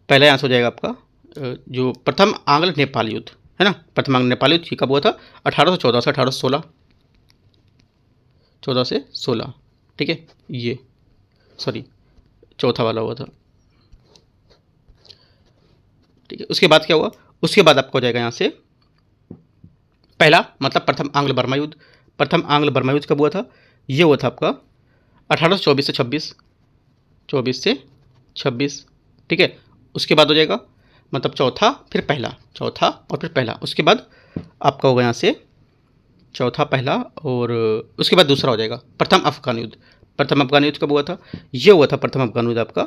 पहला यहाँ से हो जाएगा आपका जो प्रथम आंग्ल नेपाल युद्ध, है ना। प्रथम आंग्ल नेपाल युद्ध कब हुआ था? 1814 से 1816, 14 से 16। ठीक है, ये सॉरी चौथा वाला हुआ था। ठीक है, उसके बाद क्या हुआ? उसके बाद आपको हो जाएगा यहाँ से पहला मतलब प्रथम आंग्ल बर्मा युद्ध। प्रथम आंग्ल बर्मा युद्ध कब हुआ था? ये हुआ था आपका 1824 से 26, 24 से 26। ठीक है, उसके बाद हो जाएगा मतलब चौथा फिर पहला, चौथा और फिर पहला। उसके बाद आपका होगा यहाँ से चौथा पहला और उसके बाद दूसरा हो जाएगा प्रथम अफगान युद्ध। प्रथम अफगान युद्ध कब हुआ था? ये हुआ था प्रथम अफगान युद्ध आपका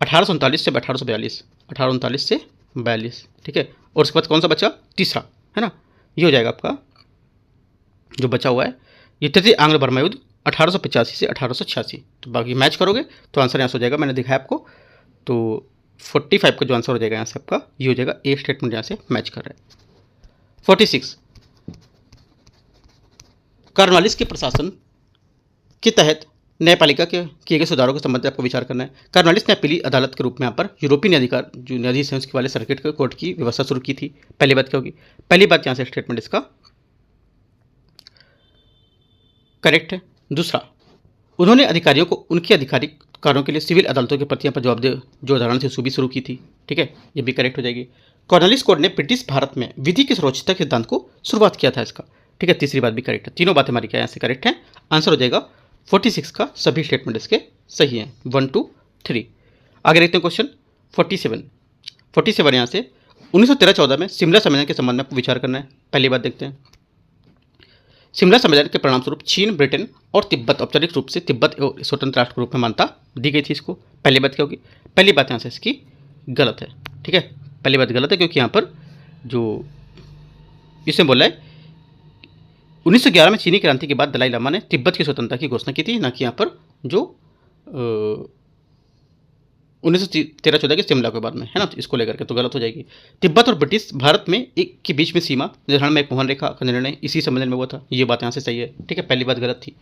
1839 से 1842, 1839 से 42। ठीक है, और उसके बाद कौन सा बचा? तीसरा, है ना। ये हो जाएगा आपका जो बचा हुआ है ये तृतीय आंग्ल बर्मा युद्ध 1885 से 1886। तो बाकी मैच करोगे तो आंसर यहाँ से हो जाएगा, मैंने दिखाया आपको। तो 45 का जो आंसर हो जाएगा यहाँ से आपका ये हो जाएगा, ए स्टेटमेंट यहाँ से मैच कर रहा है। 46, कॉर्नवालिस के प्रशासन के तहत न्यायपालिका के किए गए सुधारों के संबंध में आपको विचार करना है। कॉर्नवालिस ने अपीली अदालत के रूप में यहाँ पर यूरोपीय न्यायाधिकार जो न्यायाधीश हैं उसके वाले सर्किट कोर्ट की व्यवस्था शुरू की थी। पहली बात क्या होगी? पहली बात यहाँ से स्टेटमेंट इसका करेक्ट है। दूसरा, उन्होंने अधिकारियों को उनके आधिकारिक कार्यों के लिए सिविल अदालतों के प्रति पर जवाबदेह जो उदाहरण से सूबी शुरू की थी। ठीक है, ये भी करेक्ट हो जाएगी। कॉर्नवालिस कोड ने ब्रिटिश भारत में विधि की सर्वोच्चता के सिद्धांत को शुरुआत किया था इसका। ठीक है, तीसरी बात भी करेक्ट है। तीनों बातें हमारी क्या यहाँ से करेक्ट है। आंसर हो जाएगा 46 का, सभी स्टेटमेंट इसके सही हैं, 1 2 3। आगे देखते हैं क्वेश्चन 47। 47 यहाँ से 1913-14 में शिमला सम्मेलन के संबंध में आपको विचार करना है। पहली बात देखते हैं, शिमला सम्मेलन के परिणाम स्वरूप चीन, ब्रिटेन और तिब्बत औपचारिक रूप से तिब्बत स्वतंत्र राष्ट्र के रूप में मान्यता दी गई थी इसको। पहली बात क्या होगी? पहली बात यहाँ से इसकी गलत है। ठीक है, पहली बात गलत है क्योंकि यहाँ पर जो इसमें बोला है 1911 में चीनी क्रांति के बाद दलाई लामा ने तिब्बत की स्वतंत्रता की घोषणा की थी, ना कि यहाँ पर जो 1913-14 के शिमला के बाद में, है ना। तो इसको लेकर के तो गलत हो जाएगी। तिब्बत और ब्रिटिश भारत में एक के बीच में सीमा निर्धारण में एक मोहन रेखा का निर्णय इसी सम्मेलन में हुआ था। ये बात यहाँ से सही है। ठीक है, पहली बात गलत थी,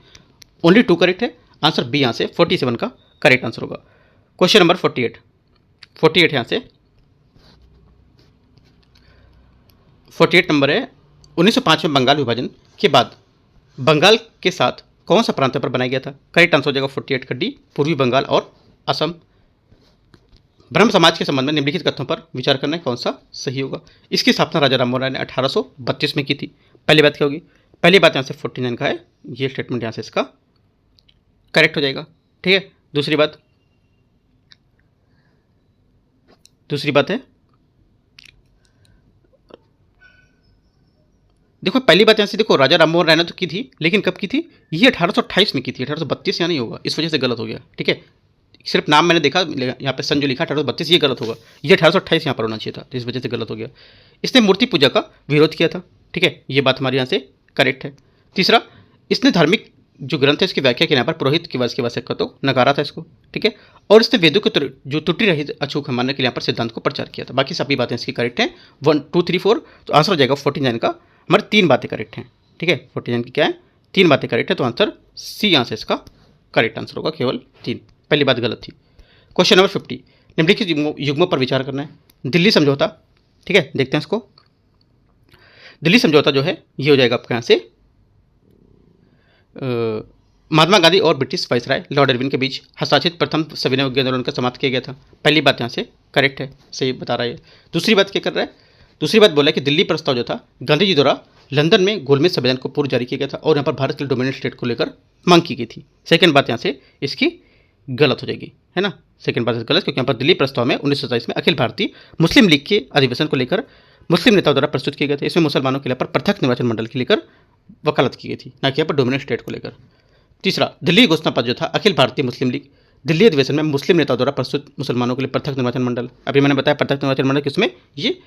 ओनली 2 करेक्ट है। आंसर बी यहाँ से 47 का करेक्ट आंसर होगा। Question number 48। 48 यहाँ से 48 नंबर है, 1905 में बंगाल विभाजन के बाद बंगाल के साथ कौन सा प्रांत पर बनाया गया था? करेक्ट आंसर हो जाएगा 48 का डी, पूर्वी बंगाल और असम। ब्रह्म समाज के संबंध में निम्नलिखित कथनों पर विचार करना है, कौन सा सही होगा? इसकी स्थापना राजा राममोहन राय ने 1832 में की थी। पहली बात क्या होगी? पहली बात यहाँ से 49 का है, ये स्टेटमेंट यहाँ से इसका करेक्ट हो जाएगा। ठीक है, दूसरी बात है देखो, पहली बात यहाँ से देखो राजा राममोहन राय ने तो की थी, लेकिन कब की थी? ये 1828 में की थी, 1832 यहाँ नहीं होगा, इस वजह से गलत हो गया। ठीक है, सिर्फ नाम मैंने देखा, यहाँ पे सन जो लिखा 1832, ये गलत होगा, ये 1828 यहाँ पर होना चाहिए था, तो इस वजह से गलत हो गया। इसने मूर्ति पूजा का विरोध किया था। ठीक है, ये बात हमारे यहाँ से करेक्ट है। तीसरा, इसने धार्मिक जो ग्रंथ है इसकी व्याख्या के यहाँ पर पुरोहित की आवश्यकता तो नकारा था इसको। ठीक है, और इसने वेदों के जो त्रुटि रहित अचूक मानने के लिए यहाँ पर सिद्धांत को प्रचार किया था। बाकी सभी बातें इसकी करेक्ट हैं, 1 2 3 4। तो आंसर हो जाएगा 49 का, हमारी 3 बातें करेक्ट हैं। ठीक है, 49 की क्या है? 3 बातें करेक्ट है, तो आंसर सी यहाँ से इसका करेक्ट आंसर होगा, केवल 3। पहली बात गलत थी। क्वेश्चन नंबर 50, निम्नलिखित युग्मों पर विचार करना है। दिल्ली समझौता। ठीक है, देखते हैं इसको। दिल्ली समझौता जो है ये हो जाएगा आपके यहाँ से महात्मा गांधी और ब्रिटिश वाइसराय लॉर्ड इरविन के बीच हस्ताक्षरित प्रथम सविनय उद्योग आंदोलन का समाप्त किया गया था। पहली बात यहाँ से करेक्ट है, सही बता रहा है। दूसरी बात क्या कर रहा है? दूसरी बात बोला है कि दिल्ली प्रस्ताव जो था गांधी जी द्वारा लंदन में गोलमेज संविधान को पूर्व जारी किया गया था और यहाँ पर भारत के डोमिनेंट स्टेट को लेकर मांग की गई थी। सेकंड बात यहाँ से इसकी गलत हो जाएगी, है ना। सेकंड बात गलत, क्योंकि यहाँ पर दिल्ली प्रस्ताव में 1927 में अखिल भारतीय मुस्लिम लीग के अधिवेशन को लेकर मुस्लिम नेताओं द्वारा प्रस्तुत किए गए थे। इसमें मुसलमानों के लिए पर पृथक निर्वाचन मंडल की लेकर वकालत की गई थी, ना कि यहाँ पर डोमिनेंट स्टेट को लेकर। तीसरा, दिल्ली घोषणा पत्र जो था अखिल भारतीय मुस्लिम लीग दिल्ली अधिवेशन में मुस्लिम नेताओं द्वारा प्रस्तुत मुसलमानों के लिए पृथक निर्वाचन मंडल। अभी मैंने बताया पृथक निर्वाचन मंडल किसमें, ये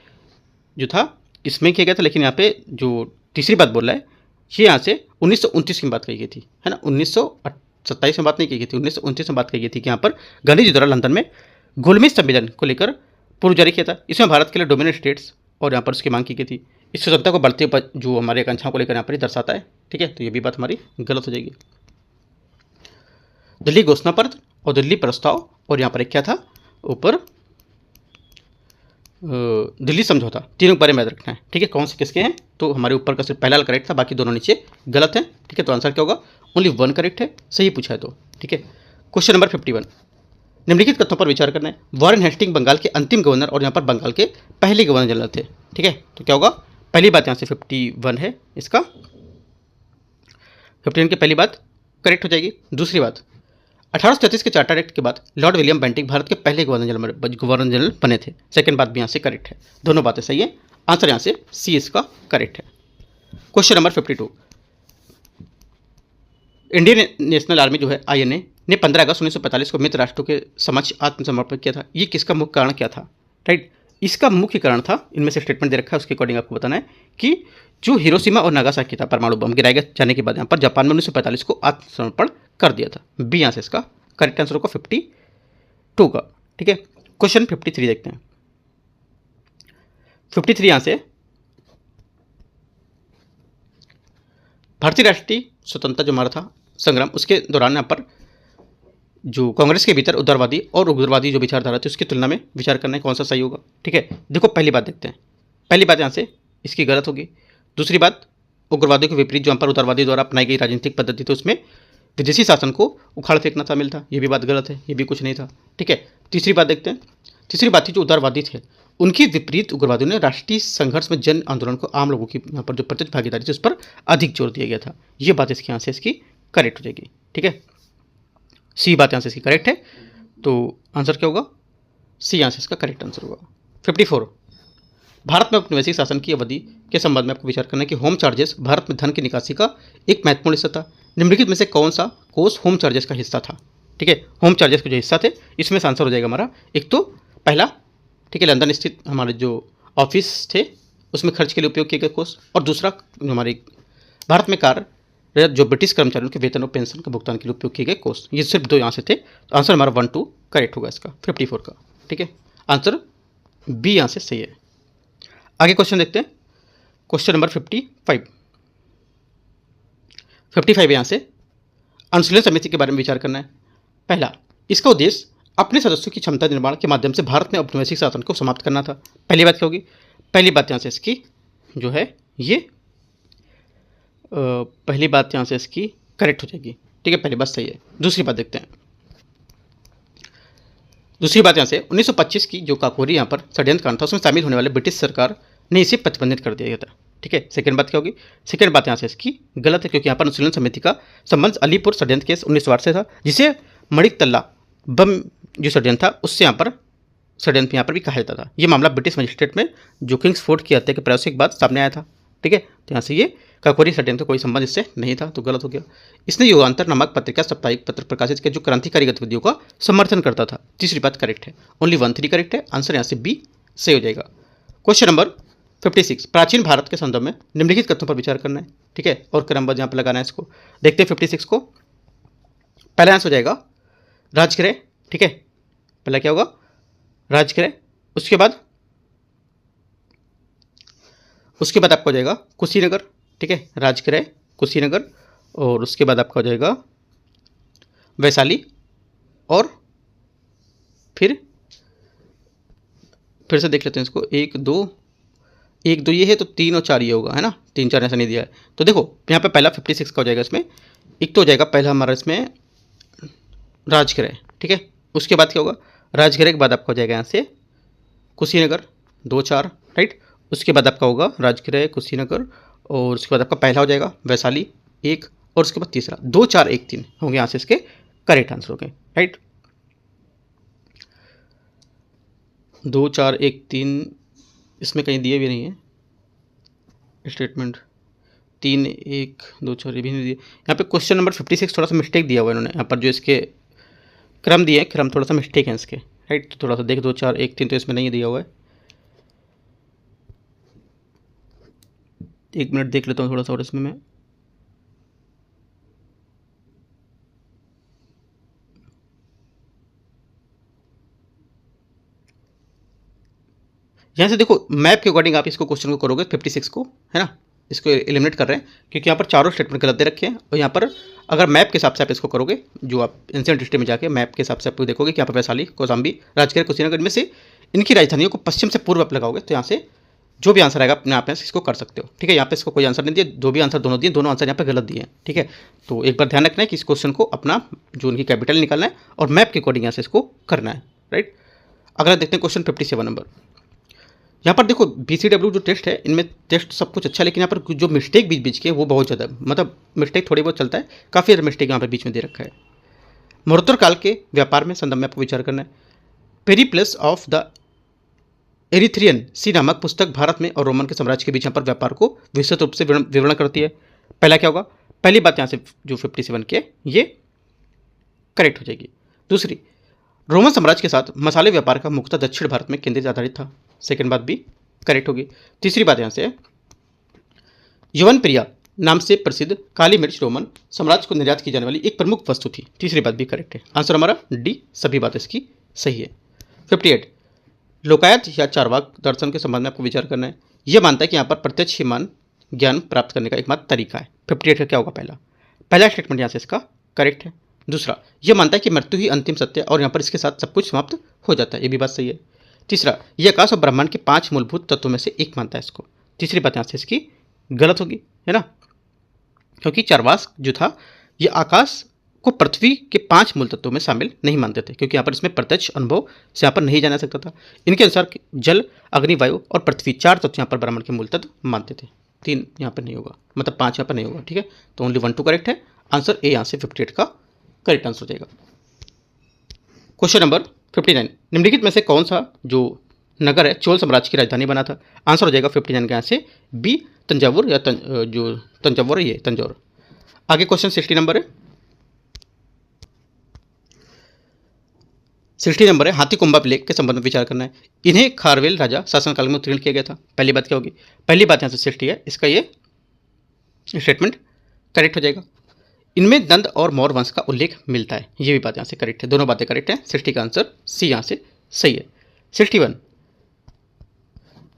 जो था इसमें किया गया था, लेकिन यहाँ पे जो तीसरी बात बोल रहा है ये यहाँ से 1929 की बात कही गई थी, है ना। 1927 में बात नहीं की गई थी, 1929 में बात कही गई थी कि यहाँ पर गांधी जी द्वारा लंदन में गोलमेज सम्मेलन को लेकर पूर्व जारी किया था। इसमें भारत के लिए डोमिनेंट स्टेट्स और यहाँ पर उसकी मांग की गई थी। इस स्वतंत्रता को बढ़ते जो हमारे आकांक्षाओं को लेकर यहाँ पर ही दर्शाता है, ठीक है। तो ये भी बात हमारी गलत हो जाएगी। दिल्ली घोषणा पत्र और दिल्ली प्रस्ताव और यहाँ पर एक क्या था ऊपर दिल्ली समझौता, तीनों के बारे में याद रखना है, ठीक है। कौन से किसके हैं, तो हमारे ऊपर का सिर्फ पहला करेक्ट था, बाकी दोनों नीचे गलत है, ठीक है। तो आंसर क्या होगा, ओनली वन करेक्ट है, सही पूछा है तो, ठीक है। क्वेश्चन नंबर 51, निम्नलिखित कथनों पर विचार करना है। वॉरेन हेस्टिंग बंगाल के अंतिम गवर्नर और यहाँ पर बंगाल के पहले गवर्नर जनरल थे, ठीक है। तो क्या होगा, पहली बात यहाँ से 51 है, इसका 51 की पहली बात करेक्ट हो जाएगी। दूसरी बात, 1833 के चार्टर एक्ट के बाद लॉर्ड विलियम बेंटिंक भारत के पहले गवर्नर जनरल बने थे। सेकंड बात भी यहाँ से करेक्ट है, दोनों बातें सही है। आंसर यहाँ से सी इसका करेक्ट है। Question number 52, Indian national army जो है INA ने 15 अगस्त 1945 को मित्र राष्ट्रों के समक्ष आत्मसमर्पण किया था। ये किसका मुख्य कारण क्या था, राइट। इसका मुख्य कारण था, इनमें से स्टेटमेंट दे रखा है उसके अकॉर्डिंग आपको बताना है कि जो हिरोशिमा और नागासाकी था परमाणु बम गिराए जाने के बाद यहाँ पर जापान में 1945 को आत्मसमर्पण कर दिया था। बी यहाँ से इसका करेक्ट आंसर होगा 52 का, ठीक है। क्वेश्चन 53 देखते हैं। 53 यहाँ से भारतीय राष्ट्रीय स्वतंत्रता जो हमारा था संग्राम, उसके दौरान यहाँ पर जो कांग्रेस के भीतर उदारवादी और उग्रवादी जो विचारधारा थी उसकी तुलना में विचार करना है कौन सा सही होगा, ठीक है। देखो पहली बात देखते हैं, पहली बात यहाँ से इसकी गलत होगी। दूसरी बात, उग्रवादियों के विपरीत जो यहाँ पर उदारवादी द्वारा अपनाई गई राजनीतिक पद्धति थी उसमें विदेशी शासन को उखाड़ फेंकना शामिल था, ये भी बात गलत है, ये भी कुछ नहीं था, ठीक है। तीसरी बात देखते हैं, तीसरी बात थी जो उदारवादी थे उनकी विपरीत उग्रवादियों ने राष्ट्रीय संघर्ष में जन आंदोलन को आम लोगों की यहाँ पर जो प्रत्यक्ष भागीदारी थी उस पर अधिक जोर दिया गया था। ये बात इसके यहाँ से इसकी करेक्ट हो जाएगी, ठीक है। सी बात यहाँ से इसकी करेक्ट है, तो आंसर क्या होगा, सी यहाँ से इसका करेक्ट आंसर होगा। 54, भारत में औपनिवेशिक शासन की अवधि के संबंध में आपको विचार करना है कि होम चार्जेस भारत में धन की निकासी का एक महत्वपूर्ण हिस्सा था। निम्नलिखित में से कौन सा कोष होम चार्जेस का हिस्सा था, ठीक है। होम चार्जेस के जो हिस्सा थे इसमें से आंसर हो जाएगा हमारा एक तो पहला, ठीक है, लंदन स्थित हमारे जो ऑफिस थे उसमें खर्च के लिए उपयोग किए गए कोष, और दूसरा हमारे भारत में कार्यरत जो ब्रिटिश कर्मचारियों के वेतन और पेंशन के भुगतान के लिए उपयोग किए गए कोष। ये सिर्फ दो यहाँ से थे, तो आंसर हमारा 1 2 करेक्ट होगा इसका 54 का, ठीक है। आंसर बी यहाँ से सही है। आगे क्वेश्चन देखते हैं, क्वेश्चन नंबर 55 यहाँ से अनुशीलन समिति के बारे में विचार करना है। पहला, इसका उद्देश्य अपने सदस्यों की क्षमता निर्माण के माध्यम से भारत में औपनिवेशिक शासन को समाप्त करना था। पहली बात क्या होगी, पहली बात यहाँ से इसकी जो है ये पहली बात यहाँ से इसकी करेक्ट हो जाएगी, ठीक है, पहली बात सही है। दूसरी बात देखते हैं, दूसरी बात यहाँ से 1925 की जो काकोरी यहाँ पर षड्यंत्र कांड था उसमें शामिल होने वाले ब्रिटिश सरकार ने इसे प्रतिबंधित कर दिया गया था, ठीक है। सेकंड बात क्या होगी, सेकंड बात यहाँ से इसकी गलत है, क्योंकि यहाँ पर अनुशीलन समिति का संबंध अलीपुर षड्यंत्र केस 1908 से था, जिसे मणिकतल्ला बम जो षड्यंत्र था उससे यहाँ पर षड्यंत्र यहाँ पर भी कहा जाता था। ये मामला ब्रिटिश मजिस्ट्रेट में जो किंग्सफोर्ड की हत्या के प्रयास के बाद सामने आया था, ठीक है। तो यहाँ से ये काकोरी षड्यंत्र कोई संबंध इससे नहीं था, तो गलत हो गया। इसने युगांतर नामक पत्रिका साप्ताहिक पत्र प्रकाशित किया जो क्रांतिकारी गतिविधियों का समर्थन करता था। तीसरी बात करेक्ट है, ओनली 1 3 करेक्ट है, आंसर यहाँ से बी सही हो जाएगा। क्वेश्चन नंबर 56, प्राचीन भारत के संदर्भ में निम्नलिखित कथनों पर विचार करना है, ठीक है, और क्रमबद्ध यहाँ पर लगाना है इसको। देखते हैं 56 को, पहला आंसर हो जाएगा राजगृह, ठीक है, पहला क्या होगा राजगृह। उसके बाद आपका हो जाएगा कुशीनगर, ठीक है, राजगृह कुशीनगर, और उसके बाद आपका हो जाएगा वैशाली, और फिर से देख लेते हैं इसको, 1 2 ये है तो 3 और 4 ये होगा, है ना, 3 4 ऐसा नहीं दिया है। तो देखो यहाँ पे पहला 56 का हो जाएगा, इसमें एक तो हो जाएगा पहला हमारा इसमें राजगृह, ठीक है। उसके बाद क्या होगा, राजगृह के बाद आपका हो जाएगा यहाँ से कुशीनगर 2 4, राइट। उसके बाद आपका होगा राजगृह कुशीनगर, और उसके बाद आपका पहला हो जाएगा वैशाली 1, और उसके बाद तीसरा 2 4 1 3 होंगे यहाँ से इसके करेक्ट आंसर होंगे, राइट। 2 4 1 3 इसमें कहीं दिए भी नहीं है स्टेटमेंट। 3 1 2 4 ये भी नहीं दिए। यहाँ पे क्वेश्चन नंबर 56 थोड़ा सा मिस्टेक दिया हुआ है इन्होंने। यहाँ पर जो इसके क्रम दिए हैं, क्रम थोड़ा सा मिस्टेक है इसके, राइट। तो थोड़ा सा देख 2 4 1 3 तो इसमें नहीं दिया हुआ है। 1 मिनट देख लेता हूँ थोड़ा सा और इसमें मैं। यहाँ से देखो मैप के अकॉर्डिंग आप इसको क्वेश्चन को करोगे 56 को, है ना, इसको एलिमिनेट कर रहे हैं क्योंकि यहाँ पर चारों स्टेटमेंट गलत दे रखे हैं। और यहाँ पर अगर मैप के हिसाब से आप इसको करोगे, जो आप एंशिएंट हिस्ट्री में जाके मैप के हिसाब से आप देखोगे कि यहाँ पर वैशाली, कौशाम्बी, राजगीर, कुशीनगर में से इनकी राजधानियों को पश्चिम से पूर्व आप लगाओगे तो यहाँ से जो भी आंसर आएगा अपने आप इसको कर सकते हो, ठीक है। यहाँ पे इसको कोई आंसर नहीं दिया, जो भी आंसर दोनों दिए, दोनों आंसर यहाँ पे गलत दिए हैं, ठीक है। तो एक बार ध्यान रखना है कि इस क्वेश्चन को अपना जो उनकी कैपिटल निकालना है और मैप के अकॉर्डिंग यहाँ से इसको करना है, राइट। अगला देखते हैं क्वेश्चन 57 नंबर। यहाँ पर देखो BCW जो टेस्ट है, इनमें टेस्ट सब कुछ अच्छा है, लेकिन यहाँ पर जो मिस्टेक बीच बीच के वो बहुत ज़्यादा, मतलब मिस्टेक थोड़ी बहुत चलता है, काफ़ी ज़्यादा मिस्टेक यहाँ पर बीच में दे रखा है। मरुत्तर काल के व्यापार में संदर्भ में आपको विचार करना है। पेरिप्लस ऑफ द एरिथ्रियन सी नामक पुस्तक भारत में और रोमन के साम्राज्य के बीच यहाँ पर व्यापार को विस्तृत रूप से विवरण करती है। पहला क्या होगा, पहली बात यहाँ से जो 57 के ये करेक्ट हो जाएगी। दूसरी, रोमन साम्राज्य के साथ मसाले व्यापार का मुख्यतः दक्षिण भारत में केंद्रित आधारित था। सेकंड बात भी करेक्ट होगी। तीसरी बात यहाँ से यवन प्रिया नाम से प्रसिद्ध काली मिर्च रोमन साम्राज्य को निर्यात की जाने वाली एक प्रमुख वस्तु थी। तीसरी बात भी करेक्ट है। आंसर हमारा डी, सभी बातें इसकी सही है। 58, लोकायत या चारवाक दर्शन के संबंध में आपको विचार करना है। यह मानता है कि यहाँ पर प्रत्यक्ष मान ज्ञान प्राप्त करने का एकमात्र तरीका है। 58 का क्या होगा, पहला स्टेटमेंट यहाँ से इसका करेक्ट है। दूसरा, यह मानता है कि मृत्यु ही अंतिम सत्य है और यहाँ पर इसके साथ सब कुछ समाप्त हो जाता है, ये भी बात सही है। तीसरा, यह आकाश और ब्रह्मांड के 5 मूलभूत तत्वों में से एक मानता है इसको। तीसरी बात यहाँ से इसकी गलत होगी, है ना, क्योंकि चारवाक जो था यह आकाश को पृथ्वी के 5 मूल तत्वों में शामिल नहीं मानते थे, क्योंकि यहाँ पर इसमें प्रत्यक्ष अनुभव से यहाँ पर नहीं जाना सकता था। इनके अनुसार जल, अग्नि, वायु और पृथ्वी 4 तत्व यहाँ पर ब्रह्मांड के मूल तत्व मानते थे। 3 यहाँ पर नहीं होगा, मतलब 5 यहाँ पर नहीं होगा, ठीक है। तो ओनली 1 2 करेक्ट है। आंसर ए यहाँ से 58 का करेक्ट आंसर हो जाएगा। क्वेश्चन नंबर 59, निम्नलिखित में से कौन सा जो नगर है चोल साम्राज्य की राजधानी बना था। आंसर हो जाएगा 59 का यहाँ से बी, तंजावुर या जो तंजावुर है ये तंजौर। आगे क्वेश्चन 60 नंबर है। 60 नंबर है, हाथीकुंभा प्लेग के संबंध में विचार करना है। इन्हें खारवेल राजा शासनकाल में उत्तीर्ण किया गया था। पहली बात क्या होगी, पहली बात यहाँ से 60 है, इसका ये स्टेटमेंट करेक्ट हो जाएगा। इनमें दंत और मौर्य वंश का उल्लेख मिलता है, ये भी बात यहाँ से करेक्ट है, दोनों बातें करेक्ट हैं। 60 का आंसर सी यहाँ से सही है। 61,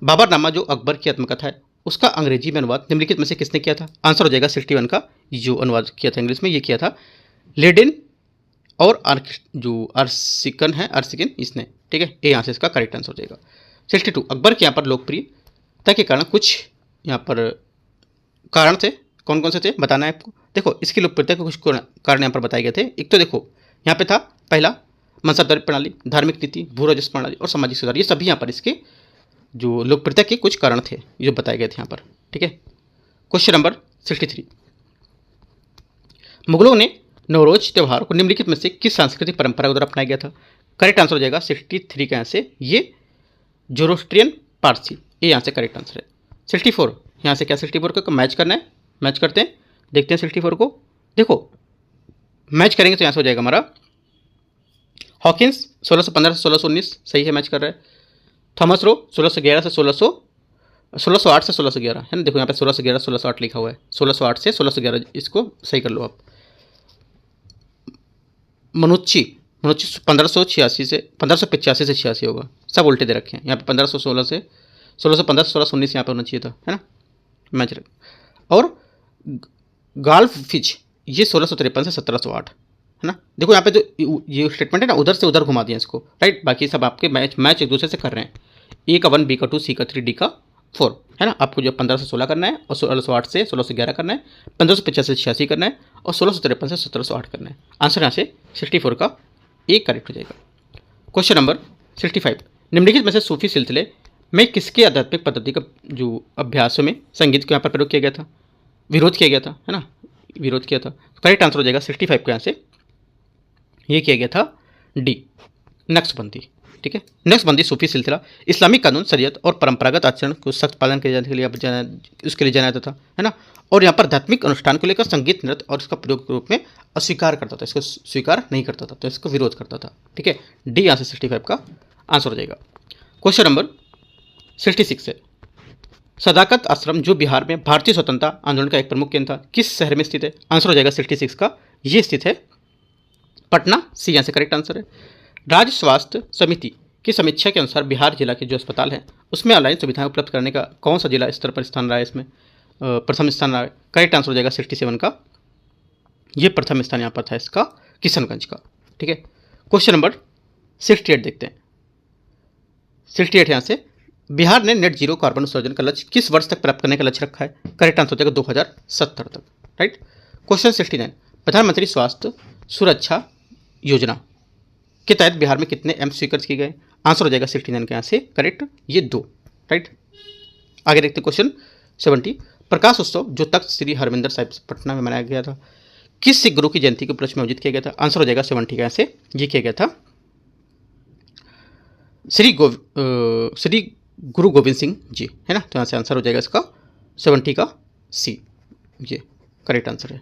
बाबरनामा जो अकबर की आत्मकथा है उसका अंग्रेजी में अनुवाद निम्नलिखित में से किसने किया था। आंसर हो जाएगा 61 का, जो अनुवाद किया था इंग्लिश में ये किया था लेडेन और जो अर्सिकन इसने, ठीक है। ए यहाँ से इसका करेक्ट आंसर हो जाएगा। 62, अकबर के यहाँ पर लोकप्रियता के कारण कुछ यहाँ पर कारण थे, कौन कौन से थे बताना है आपको। देखो इसकी लोकप्रियता के कुछ कारण यहाँ पर बताए गए थे। एक तो देखो यहाँ पे था पहला मनसबदारी प्रणाली, धार्मिक नीति, भू राजस्व प्रणाली और सामाजिक सुधार, ये सभी यहाँ पर इसके जो लोकप्रियता के कुछ कारण थे जो बताए गए थे यहाँ पर, ठीक है। क्वेश्चन नंबर 63, मुगलों ने नवरोज त्यौहार को निम्नलिखित में से किस सांस्कृतिक परंपरा के द्वारा अपनाया गया था। करेक्ट आंसर हो जाएगा 63 का यहाँ से ये जोरोस्ट्रियन पारसी, ये यहाँ से करेक्ट आंसर है। 64 यहाँ से क्या 64 को मैच करना है, मैच करते हैं, देखते हैं 64 को। देखो मैच करेंगे तो यहाँ से हो जाएगा हमारा हॉकिंस 1615 से 1619 सही है, मैच कर रहा है। थॉमस रो 1611 से 1608 से 1611 है ना। देखो यहाँ पे 1611 1608 लिखा हुआ है, 1608 से 1611 इसको सही कर लो आप। मनुच्ची 1586 से 1585 से 86 होगा, सब उल्टे दे रखे हैं यहाँ पे। 1516 से 1615 से 1619 यहाँ पे होना चाहिए था, है ना, मैच रख। और गाल्फ फिच ये 1653 से 1708 है ना। देखो यहाँ पे जो ये स्टेटमेंट है ना उधर से उधर घुमा दिया इसको, राइट। बाकी सब आपके मैच एक दूसरे से कर रहे हैं। ए का 1, बी का 2, सी का 3, डी का 4 है ना। आपको जो 15 से 16 करना है और 1608 से 1611 करना है, 1585 से 86 करना है और 1653 से 1708 करना है। आंसर यहाँ से 64 का एक करेक्ट हो जाएगा। क्वेश्चन नंबर 65, निम्नलिखित में से सूफी सिलसिले में किसके आध्यात्मिक पद्धति का जो अभ्यासों में संगीत को यहाँ पर प्रयोग किया गया था, विरोध किया गया था, है ना, विरोध किया था। करेक्ट आंसर हो जाएगा 65 का यहाँ से ये किया गया था डी, नक्शबंदी। ठीक है। नेक्स्ट बंदी सूफी सिलसिला, इस्लामिक कानून, शरीयत और परंपरागत आचरण को सख्त पालन किए जाने के लिए उसके लिए जाना जाता था, है ना। और यहाँ पर धार्मिक अनुष्ठान को लेकर संगीत, नृत्य और इसका प्रयोग के रूप में अस्वीकार करता था, इसको स्वीकार नहीं करता था, तो इसका विरोध करता था, ठीक है। डी यहाँ से 65 का आंसर हो जाएगा। क्वेश्चन नंबर 66 है, सदाकत आश्रम जो बिहार में भारतीय स्वतंत्रता आंदोलन का एक प्रमुख केंद्र था, किस शहर में स्थित है? आंसर हो जाएगा 66 का, ये स्थित है पटना, सी यहाँ से करेक्ट आंसर है। राज्य स्वास्थ्य समिति की समीक्षा के अनुसार बिहार जिला के जो अस्पताल हैं उसमें ऑनलाइन सुविधाएं उपलब्ध करने का कौन सा जिला स्तर पर स्थान रहा है? इसमें प्रथम स्थान रहा है, करेक्ट आंसर हो जाएगा 67 का, ये प्रथम स्थान यहाँ पर था इसका किशनगंज का, ठीक है। क्वेश्चन नंबर 68 देखते हैं। 68 यहाँ से, बिहार ने नेट जीरो कार्बन उत्सर्जन का लक्ष्य किस वर्ष तक प्राप्त करने का लक्ष्य रखा है? करेक्ट आंसर हो जाएगा 2070 तक, राइट। क्वेश्चन 69, प्रधानमंत्री स्वास्थ्य सुरक्षा योजना के तहत बिहार में कितने एम्स स्वीकृत किए गए? आंसर हो जाएगा 69 के यहाँ से करेक्ट, ये 2, राइट। आगे देखते क्वेश्चन 70, प्रकाश उत्सव जो तख्त श्री हरमिंदर साहिब पटना में मनाया गया था किस सिख गुरु की जयंती के उपलक्ष्य में आयोजित किया गया था? आंसर हो जाएगा 70 का यहाँ से, ये किया गया था श्री गुरु गोविंद सिंह जी, है ना। तो यहाँ से आंसर हो जाएगा इसका 70 का सी, ये करेक्ट आंसर है।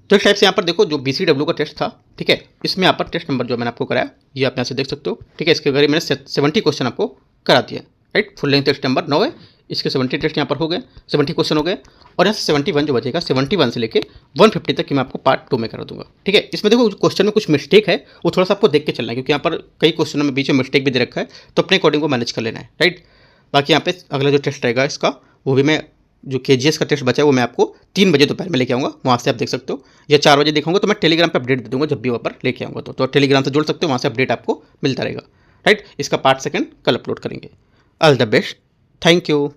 तो इस टाइप से यहाँ पर देखो जो BCW का टेस्ट था, ठीक है, इसमें यहाँ पर टेस्ट नंबर जो मैंने आपको कराया ये आप यहाँ से देख सकते हो, ठीक है। इसके बारे में मैंने 70 क्वेश्चन आपको करा दिया, right. Full length test number 9 है, इसके 70 टेस्ट यहाँ पर हो गए, 70 क्वेश्चन हो गए, और यहाँ से 71 जो बचेगा 71 से लेके 150 तक की मैं आपको पार्ट 2 में करा दूंगा, ठीक है। इसमें देखो क्वेश्चन में कुछ मिस्टेक है वो थोड़ा सा आपको देख के चलना है, क्योंकि यहाँ पर कई क्वेश्चनों में बीच में मिस्टेक भी दे रखा है, तो अपने अकॉर्डिंग को मैनेज कर लेना है, राइट। बाकी यहाँ पे अगला जो टेस्ट रहेगा इसका वो भी मैं जो KGS का टेस्ट बचा है वो मैं आपको 3 बजे दोपहर में लेके आऊँगा, वहाँ से आप देख सकते हो, या 4 बजे दिखाऊंगा, तो मैं टेलीग्राम पे अपडेट दे दूंगा जब भी वहाँ पर लेके आऊँगा, तो टेलीग्राम से जुड़ सकते हो, वहाँ से अपडेट आपको मिलता रहेगा, राइट। इसका पार्ट 2 कल अपलोड करेंगे। All the best, thank you.